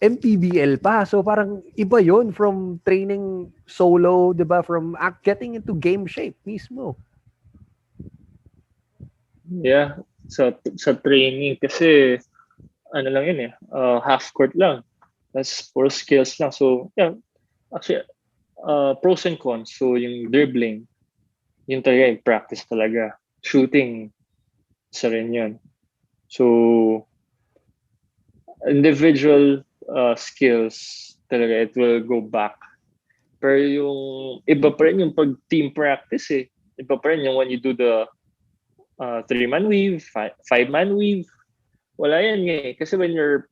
MPBL pa. So parang iba yun from training solo, diba? From getting into game shape mismo. Yeah. Sa training kasi lang yun half court lang. That's for skills lang. So yeah, actually pros and cons. So yung dribbling, yun talaga yung practice talaga. Shooting, isa rin yun. So individual skills talaga, it will go back. Pero yung iba pa rin yung pag team practice eh. Iba pa rin yung when you do the 3-man weave, 5-man weave. Wala yan eh. Kasi when you're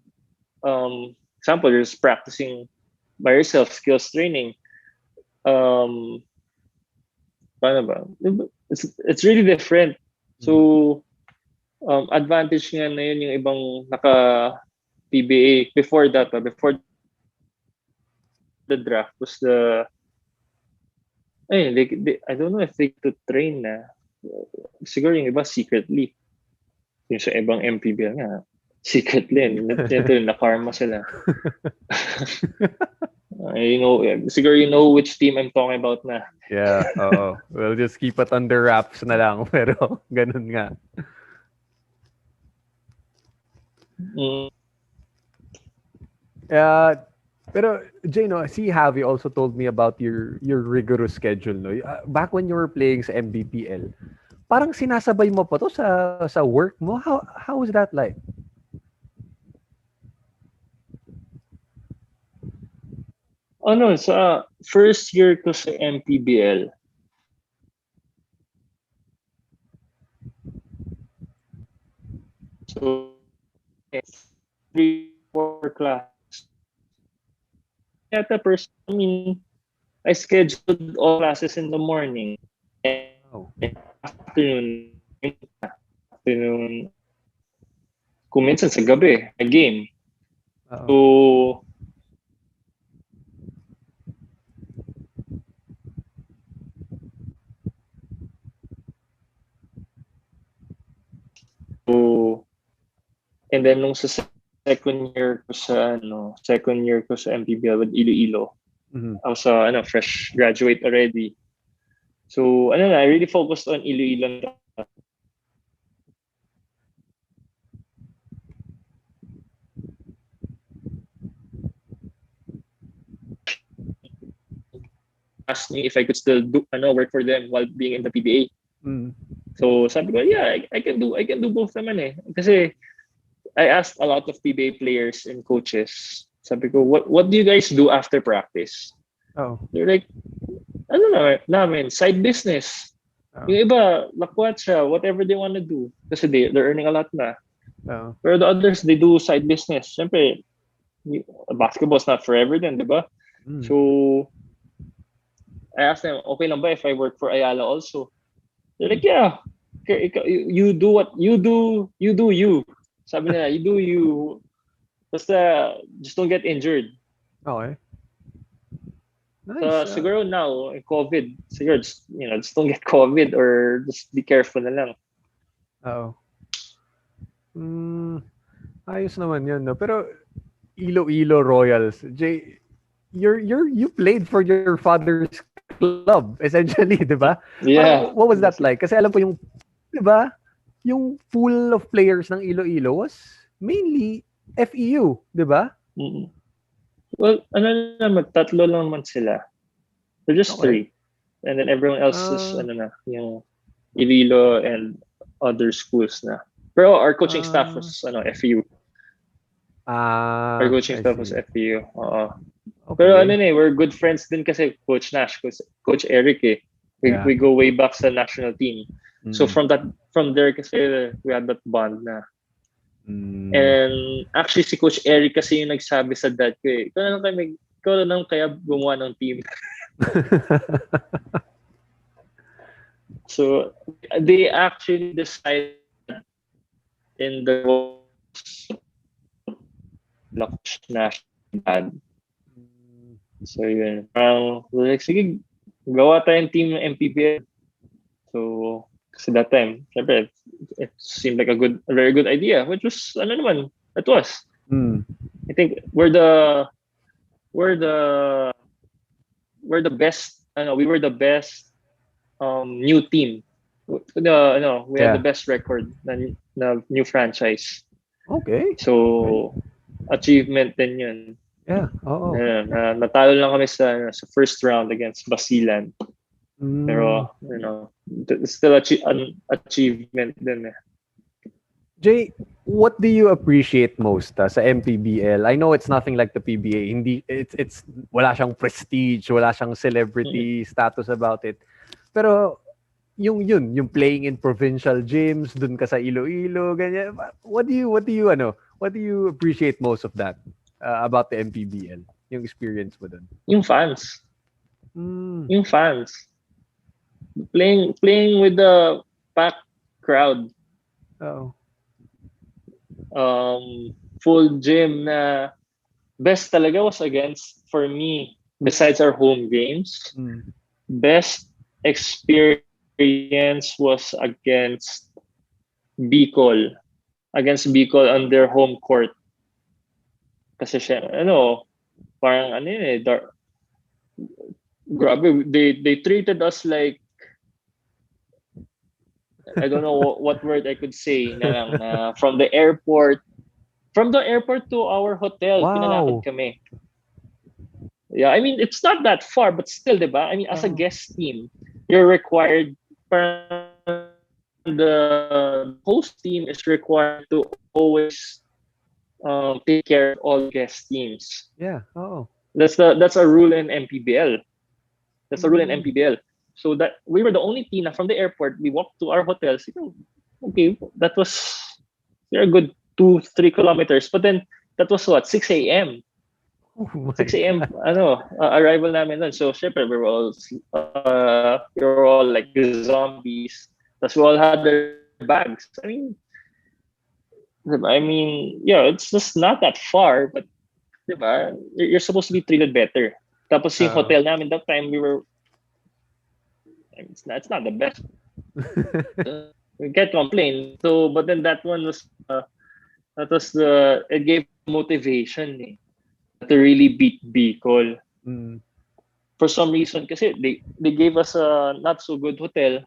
example, you're just practicing by yourself, skills training. Paano ba? It's really different. So advantage nga na yun yung ibang PBA before that, before the draft was I don't know if they could train na. Siguro yung iba secretly. Yung sa ibang MPBL nga, secretly. Ito yung na-karma sila. Siguro you know which team I'm talking about na. Yeah, oo. We'll just keep it under wraps na lang. Pero ganun nga. Pero Jay, no, see, Javi also told me about your rigorous schedule, no. Back when you were playing sa MBPL, parang sinasabay mo pa to sa work mo. How was that like? Sa first year ko sa MPBL, so 3-4 class. I scheduled all classes in the morning and afternoon, kung minsan sa gabi, a game. So, and then nung sa second year ko sa MPBL with Iloilo. I was fresh graduate already. So I really focused on Iloilo. Asked me if I could still work for them while being in the PBA. So sabi ko, yeah, I can do both naman eh. Kasi I asked a lot of PBA players and coaches. Sabi ko, what do you guys do after practice? They're like, I don't know, namin, side business. Yung iba, lakwatsa, whatever they want to do. Kasi they're earning a lot na. Pero the others, they do side business. Siyempre, basketball's not forever then, di ba? So, I asked them, okay lang ba if I work for Ayala also? They're like, yeah. You do what you do. You do you. Sabi nila, you do you. Basta, just don't get injured. Okay. Nice. Siguro now, COVID, siguro just don't get COVID or just be careful na lang. Ayos naman yun, no? Pero Iloilo Royals, Jay, you played for your father's club, essentially, di ba? Yeah. What was that like? Kasi alam ko yung, di ba, yung pool of players ng Iloilo was mainly FEU, di ba? Well, tatlo lang naman sila. They're just three. And then everyone else is, yung Iloilo and other schools na. Pero our coaching staff was, FEU. Our coaching staff was FEU. Okay. Pero we're good friends din kasi Coach Nash, Coach Eric eh. We go way back sa national team. So from there kasi we had that bond na. And actually si Coach Eric kasi yung nagsabi sa dad ko eh, ikaw na lang kaya gumawa ng team. So they actually decided in the Coach Nash dad. So yun. Like, sige, gawa tayong team ng MPBL. So kasi that time, syempre, it seemed like a very good idea, which was, it was. I think we're the best. We were the best new team. We had the best record na new franchise. Okay. So achievement din yun. Yeah. Natalo lang kami sa first round against Basilan. Pero, it's still an achievement din eh. Jay, what do you appreciate most sa MPBL? I know it's nothing like the PBA. Hindi, it's wala siyang prestige, wala siyang celebrity status about it. Pero yung playing in provincial gyms, dun ka sa Iloilo, ganyan. What do you appreciate most of that about the MPBL? Yung experience mo dun? Yung fans. Yung fans. Playing with the packed crowd. Full gym na best talaga was against, for me, besides our home games, best experience was against Bicol. Against Bicol on their home court. Kasi siya, parang grabe, they treated us like, I don't know what word I could say na lang, from the airport to our hotel, pinalakad kami. Yeah, I mean, it's not that far, but still, diba? I mean, as a guest team, you're required, the host team is required to always take care of all guest teams. Yeah. Oh. That's a rule in MPBL. That's a rule in MPBL. So that we were the only team na from the airport, we walked to our hotels. Okay, that was a good 2-3 kilometers. But then that was what, 6 a.m. Oh 6 a.m. Arrival namin nun. So syempre we were all like zombies. That's we all had their bags. I mean, yeah, it's just not that far, but diba, you're supposed to be treated better. Tapos yung hotel namin that time, it's not the best. We can't complain. So, but then that one was it gave motivation to really beat Bicol. For some reason, kasi they gave us a not so good hotel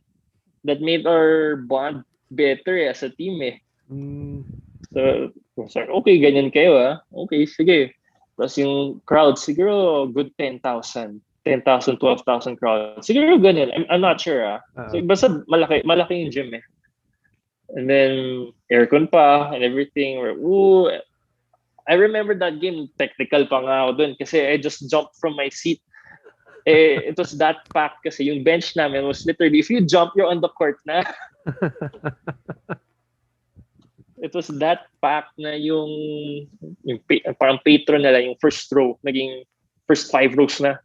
that made our bond better as a team So, okay, ganyan kayo Okay, sige. Plus yung crowd, siguro good 10,000, 12,000 crowd. Siguro ganyan. I'm not sure So, basta malaki yung gym And then, aircon pa and everything. I remember that game, technical pa nga ako dun kasi I just jumped from my seat. It was that packed kasi yung bench namin was literally, if you jump, you're on the court na. It was that packed na yung parang patron nila, yung first row, naging first 5 rows na.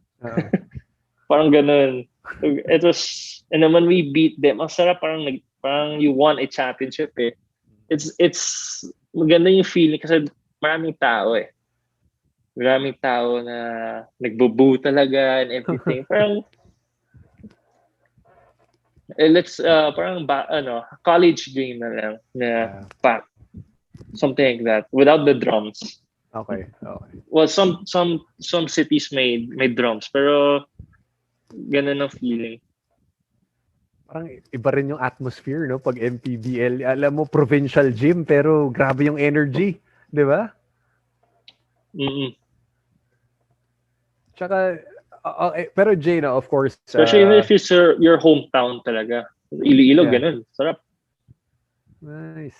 Parang ganun. It was, and then when we beat them, ang sarap, parang you won a championship It's maganda yung feeling kasi maraming tao Maraming tao na nagbubu talaga and everything. Parang parang college game na lang na pack. Something like that without the drums. Okay. Well, some cities made drums pero ganun ang feeling. Parang iba rin yung atmosphere pag MPBL. Alam mo, provincial gym pero grabe yung energy, 'di ba? Tsaka pero Jay of course, especially if it's your hometown talaga. Iloilo ganun. Sarap. Nice.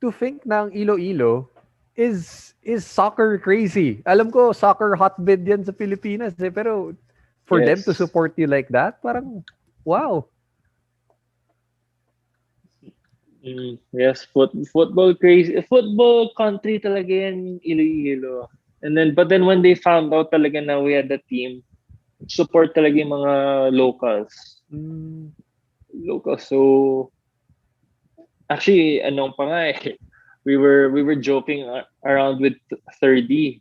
To think na ang Iloilo is soccer crazy. Alam ko, soccer hotbed yan sa Pilipinas pero for them to support you like that, parang wow. Yes, football crazy. Football country talaga yan, Iloilo. But then when they found out talaga na we had the team, support talaga yung mga locals. Locals. So actually, pa nga we were joking around with 30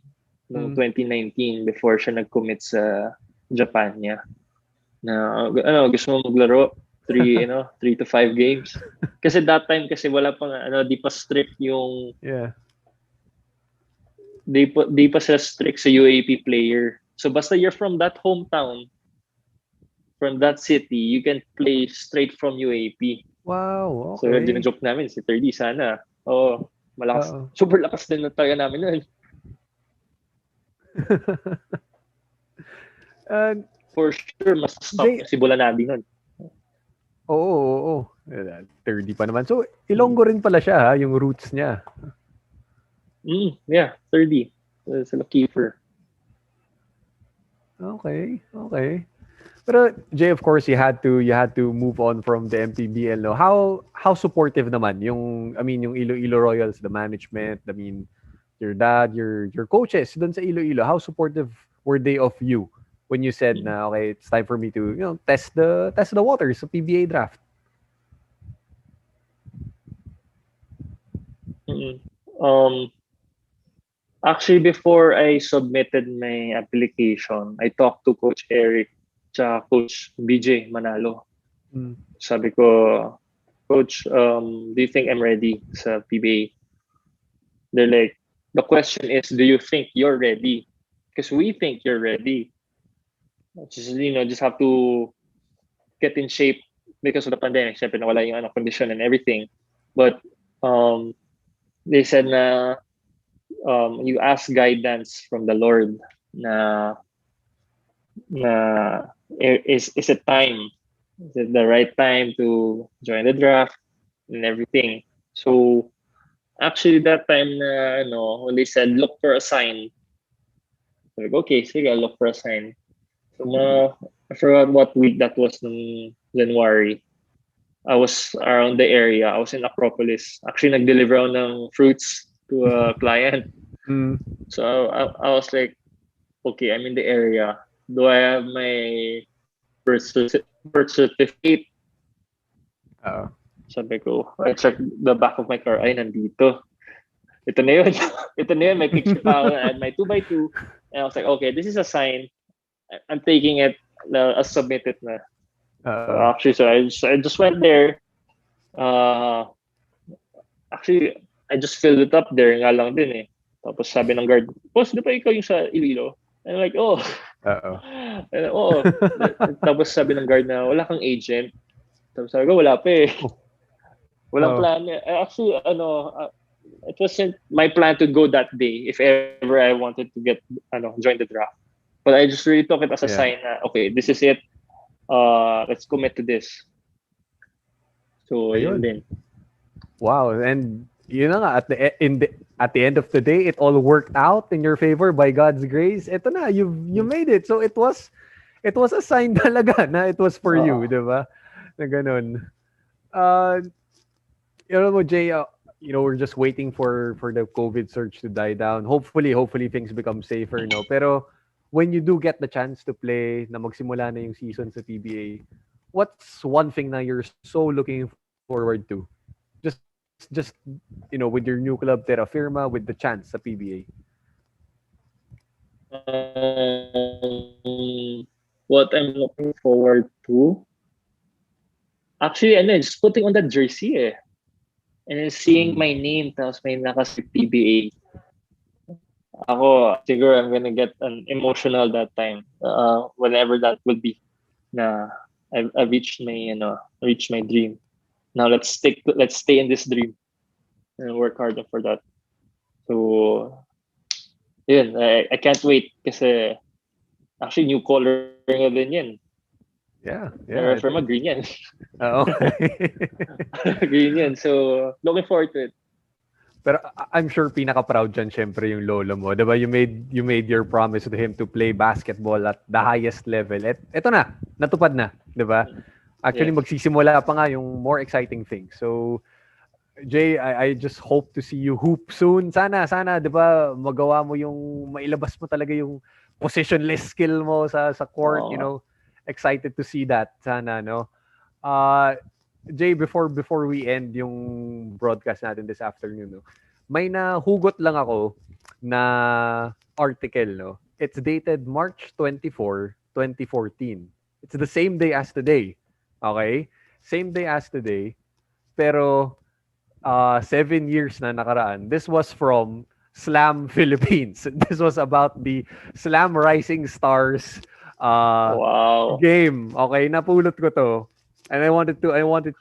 noong 2019 before siya nag-commit sa Japan niya. Na gusto mo maglaro 3 to 5 games. Kasi that time kasi wala pang di pa strict yung Di pa sila strict sa UAP player. So basta you're from that hometown, from that city, you can play straight from UAP. Wow, okay. So dinajoke namin si 30 sana. Malakas. Super lakas din na tayo namin nun. For sure, mas stop si Bulanadi nun. Oo. 30 pa naman. So, Ilonggo rin pala siya yung roots niya. Yeah, 30. Sila keeper. Okay. Pero Jay, of course, you had to move on from the MPBL. No? How supportive naman yung Iloilo Royals, the management, your dad, your coaches doon sa Iloilo. How supportive were they of you when you said na okay, it's time for me to test the waters sa PBA draft? Actually, before I submitted my application, I talked to Coach Eric tsaka Coach BJ Manalo. Mm. Sabi ko, Coach, do you think I'm ready sa PBA? They're like, the question is, do you think you're ready? Because we think you're ready. Just have to get in shape because of the pandemic. Siyempre, nawala yung condition and everything. But they said na you ask guidance from the Lord na is it time? Is it the right time to join the draft and everything? So actually that time na when they said look for a sign, like okay, sige, I'll look for a sign. So I forgot what week that was in January. I was around the area. I was in Acropolis. Actually, nag-deliver ako ng fruits to a client. Mm. So I was like, okay, I'm in the area. Do I have my birth certificate? Sabi ko, I checked the back of my car. Ay, nandito. Ito na yun. Ito na yun. May picture pa ako. I had my 2x2. And I was like, okay, this is a sign. I'm taking it. I'll submit it na. So I just went there. Actually, I just filled it up there nga lang din eh. Tapos sabi ng guard, boss, di ba ikaw yung sa Iloilo? And I'm like, oh. Oo. Tapos sabi ng guard na, wala kang agent. Tapos sabi ko, wala pa eh. Walang plan. Actually, it wasn't my plan to go that day if ever I wanted to join the draft. But I just really took it as a sign na, okay, this is it. Let's commit to this. So, yun din. Wow, and yun na nga, at the end of the day, it all worked out in your favor by God's grace. Ito na, you made it. So it was a sign talaga na it was for you, di ba? Na ganun. Jay, we're just waiting for the COVID surge to die down. Hopefully things become safer, no? Pero when you do get the chance to play, na magsimula na yung season sa PBA, what's one thing na you're so looking forward to? Just with your new club Terra Firma, with the chance sa PBA. What I'm looking forward to, actually, just putting on that jersey eh. And then seeing my name, tapos may nakasi PBA. Ako, siguro I'm gonna get emotional that time. Whenever that will be. Na I've reached my dream. Now let's stay in this dream and work harder for that. So, yun, I can't wait kasi actually new color nga din yan. Yeah. Firma, green yan. Okay. Green yan. So, looking forward to it. Pero I'm sure pinaka-proud dyan syempre yung lolo mo. Diba? You made your promise to him to play basketball at the highest level. Ito na, natupad na. Diba? Actually, magsisimula pa nga yung more exciting thing. So, Jay, I just hope to see you hoop soon. Sana, diba, magawa mo mailabas mo talaga yung positionless skill mo sa court, Excited to see that. Sana, no? Jay, before we end yung broadcast natin this afternoon, no? May nahugot lang ako na article, no? It's dated March 24, 2014. It's the same day as today. Okay? Same day as today. Pero 7 years na nakaraan. This was from Slam Philippines. This was about the Slam Rising Stars game. Okay, napulot ko to. And I wanted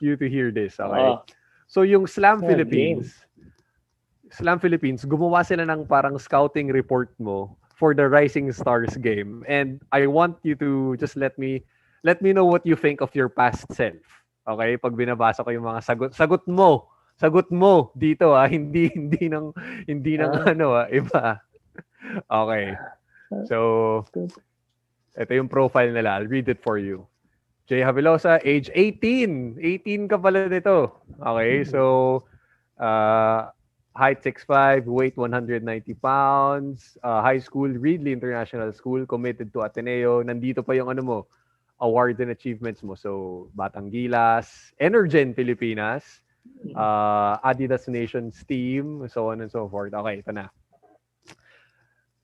you to hear this. Okay. So yung Slam Philippines, gumawa sila ng parang scouting report mo for the Rising Stars game. And I want you to just let me know what you think of your past self. Okay? Pag binabasa ko yung mga sagot mo dito hindi ng iba. Okay. So ito yung profile nila. I'll read it for you. Jay Javelosa, age 18. 18 ka pala nito. Okay? So height 6'5", weight 190 pounds, high school, Reedley International School, committed to Ateneo. Nandito pa yung awards and achievements mo. So, Batang Gilas, Energen Pilipinas, Adidas Nations Team, so on and so forth. Okay, ito na.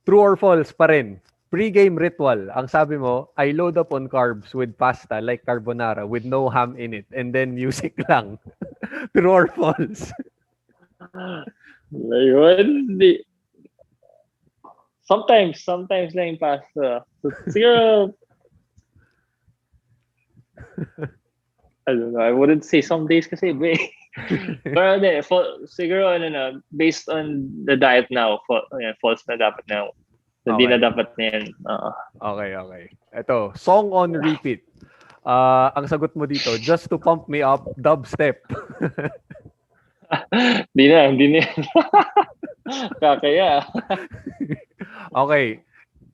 True or false pa rin? Pre-game ritual. Ang sabi mo, I load up on carbs with pasta like carbonara with no ham in it and then music lang. True or false? Ayun. Sometimes lang yung pasta. So, siguro, I don't know. I wouldn't say some days kasi iba eh. Pero siguro based on the diet now, false na dapat na. Hindi na dapat na yan. Okay. Ito, song on repeat. Ang sagot mo dito, just to pump me up, dubstep. Hindi na. Kakaya. Okay.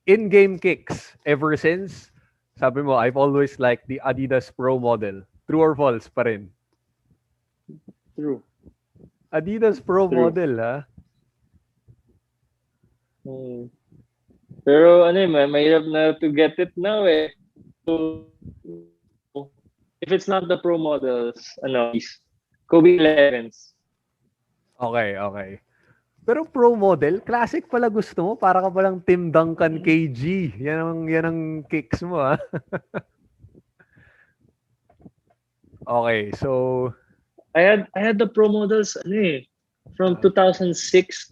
In-game kicks. Ever since, sabi mo, I've always liked the Adidas Pro model. True or false pa rin? True. Adidas Pro model, ha? Pero mahirap na to get it now eh. So, if it's not the Pro models, Kobe 11s. Okay. Pero Pro model, classic pala gusto mo. Para ka palang Tim Duncan KG. Yan ang kicks mo, ha? Okay, so I had the Pro models from 2006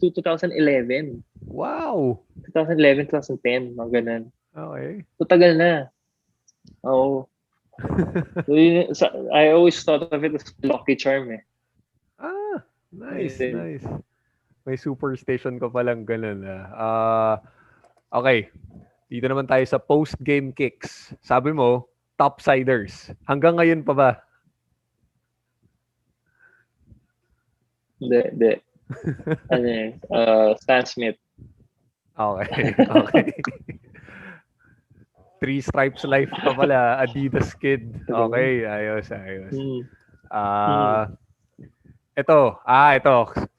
to 2011. Wow. 2011, 2010, mga ganun. Okay. So tagal na. Oo. So, I always thought of it as Lucky Charm eh. Nice. May superstation ko palang ganun. Okay. Dito naman tayo sa post-game kicks. Sabi mo, topsiders. Hanggang ngayon pa ba? Hindi. Stan Smith. Okay. Three stripes life pa pala. Adidas kid. Okay. Ayos. Ito.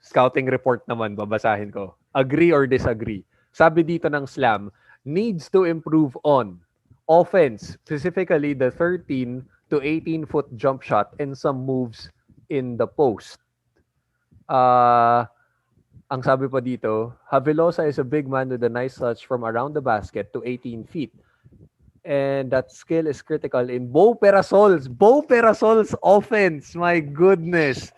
Scouting report naman. Babasahin ko. Agree or disagree? Sabi dito ng Slam, needs to improve on offense, specifically the 13 to 18-foot jump shot and some moves in the post. Ang sabi pa dito, Javelosa is a big man with a nice touch from around the basket to 18 feet. And that skill is critical in Bo Perasol's offense. My goodness.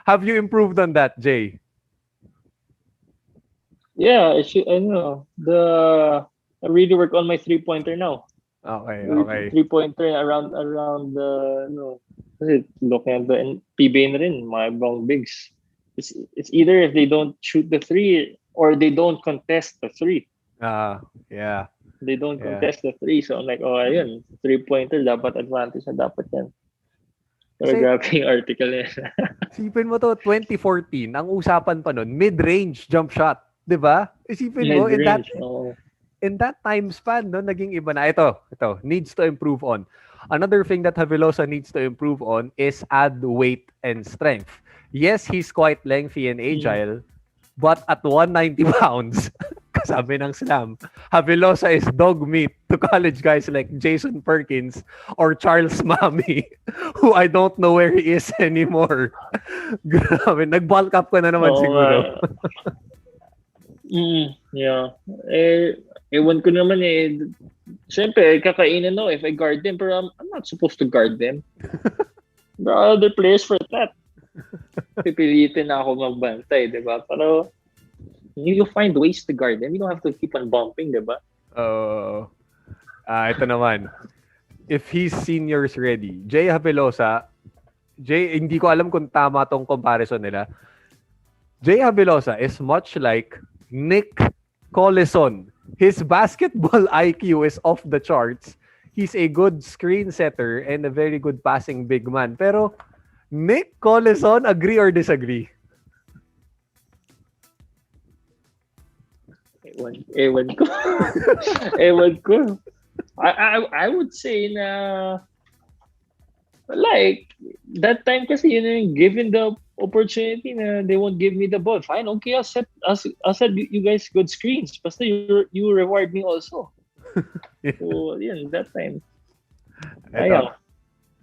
Have you improved on that, Jay? Yeah, I really work on my three-pointer now. Okay. Three-pointer around kasi looking at the PBA na rin, mga ibang bigs. It's either if they don't shoot the three or they don't contest the three. Yeah. They don't contest the three. So I'm like, ayun, three-pointer, dapat advantage na dapat yan. Pero grabe yung article yan. Isipin mo to, 2014, ang usapan pa nun, mid-range jump shot. Diba? Isipin mo, in that time span, no, naging iba na. Ito, needs to improve on. Another thing that Javelosa needs to improve on is add weight and strength. Yes, he's quite lengthy and agile, but at 190 pounds, kasabi ng Slam, Javelosa is dog meat to college guys like Jason Perkins or Charles Mami, who I don't know where he is anymore. Grabe, nag-bulk up ka na naman siguro. Yeah. Ewan ko naman siyempre, kakainin if I guard them, pero I'm not supposed to guard them. There are other players for that. Pipilitin na ako magbantay, di ba? Pero you find ways to guard them. You don't have to keep on bumping, di ba? Ito naman. If he's seniors ready, Jay Javelosa, hindi ko alam kung tama tong comparison nila. Jay Javelosa is much like Nick Collison. His basketball IQ is off the charts. He's a good screen setter and a very good passing big man. Pero Nick Collison, agree or disagree? Ewan ko. I would say na like that time kasi given the opportunity na they won't give me the ball. Fine, okay, I'll set you guys good screens. Basta you reward me also. So, that time.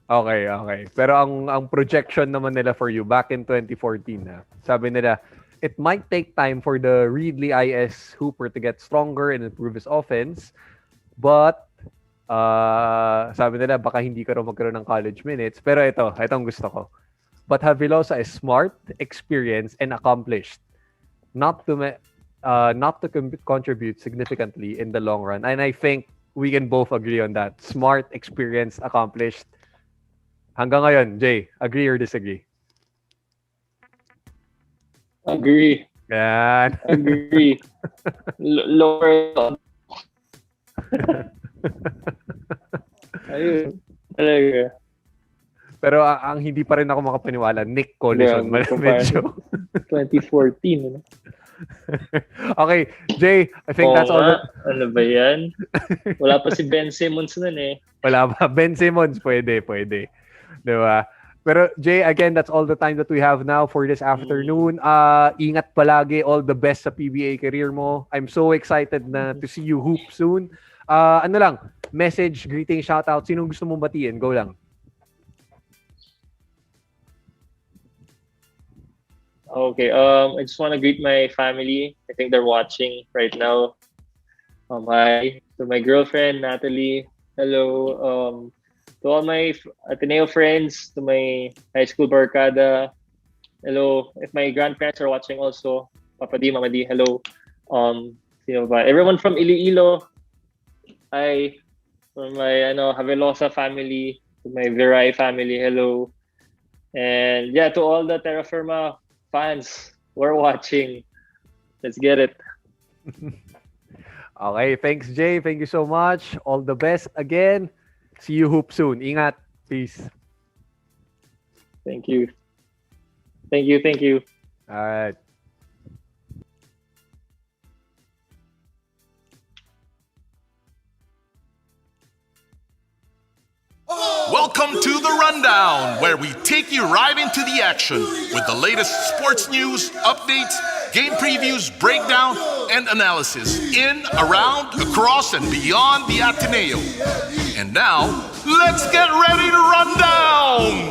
Okay. Pero ang projection naman nila for you back in 2014, sabi nila, it might take time for the Reedley IS Hooper to get stronger and improve his offense. But, sabi nila, baka hindi ka raw magkaroon ng college minutes. Pero itong gusto ko. But Javelosa is smart, experienced, and accomplished. Not to contribute significantly in the long run. And I think we can both agree on that. Smart, experienced, accomplished. Hanggang ngayon, Jay, agree or disagree? Agree. Yan. Agree. Lower. Ayun. Talaga. Pero ang hindi pa rin ako makapaniwala, Nick Collison. Medyo. 2014. Ano? Okay, Jay, I think that's all. Ano ba yan? Wala pa si Ben Simmons nun eh. Wala pa. Ben Simmons, pwede. Diba? Pero Jay, again, that's all the time that we have now for this afternoon. Ingat palagi. All the best sa PBA career mo. I'm so excited to see you hoop soon. Ano lang, message, greeting, shoutout. Sinong gusto mong batiin? Go lang. Okay, I just want to greet my family. I think they're watching right now. Hi to my girlfriend, Natalie. Hello. To all my Ateneo friends, to my high school barkada. Hello. If my grandparents are watching also, Papa D, Mama D, hello. Everyone from Iloilo. Hi. From my Javelosa family, to my Viray family, hello. And yeah, to all the Terra Firma fans, we're watching. Let's get it. Okay, thanks Jay. Thank you so much. All the best again. See you hoop soon. Ingat. Peace. Thank you. All right. Welcome to The Rundown, where we take you right into the action with the latest sports news, updates, game previews, breakdown, and analysis in, around, across, and beyond the Ateneo. And now, let's get ready to run down!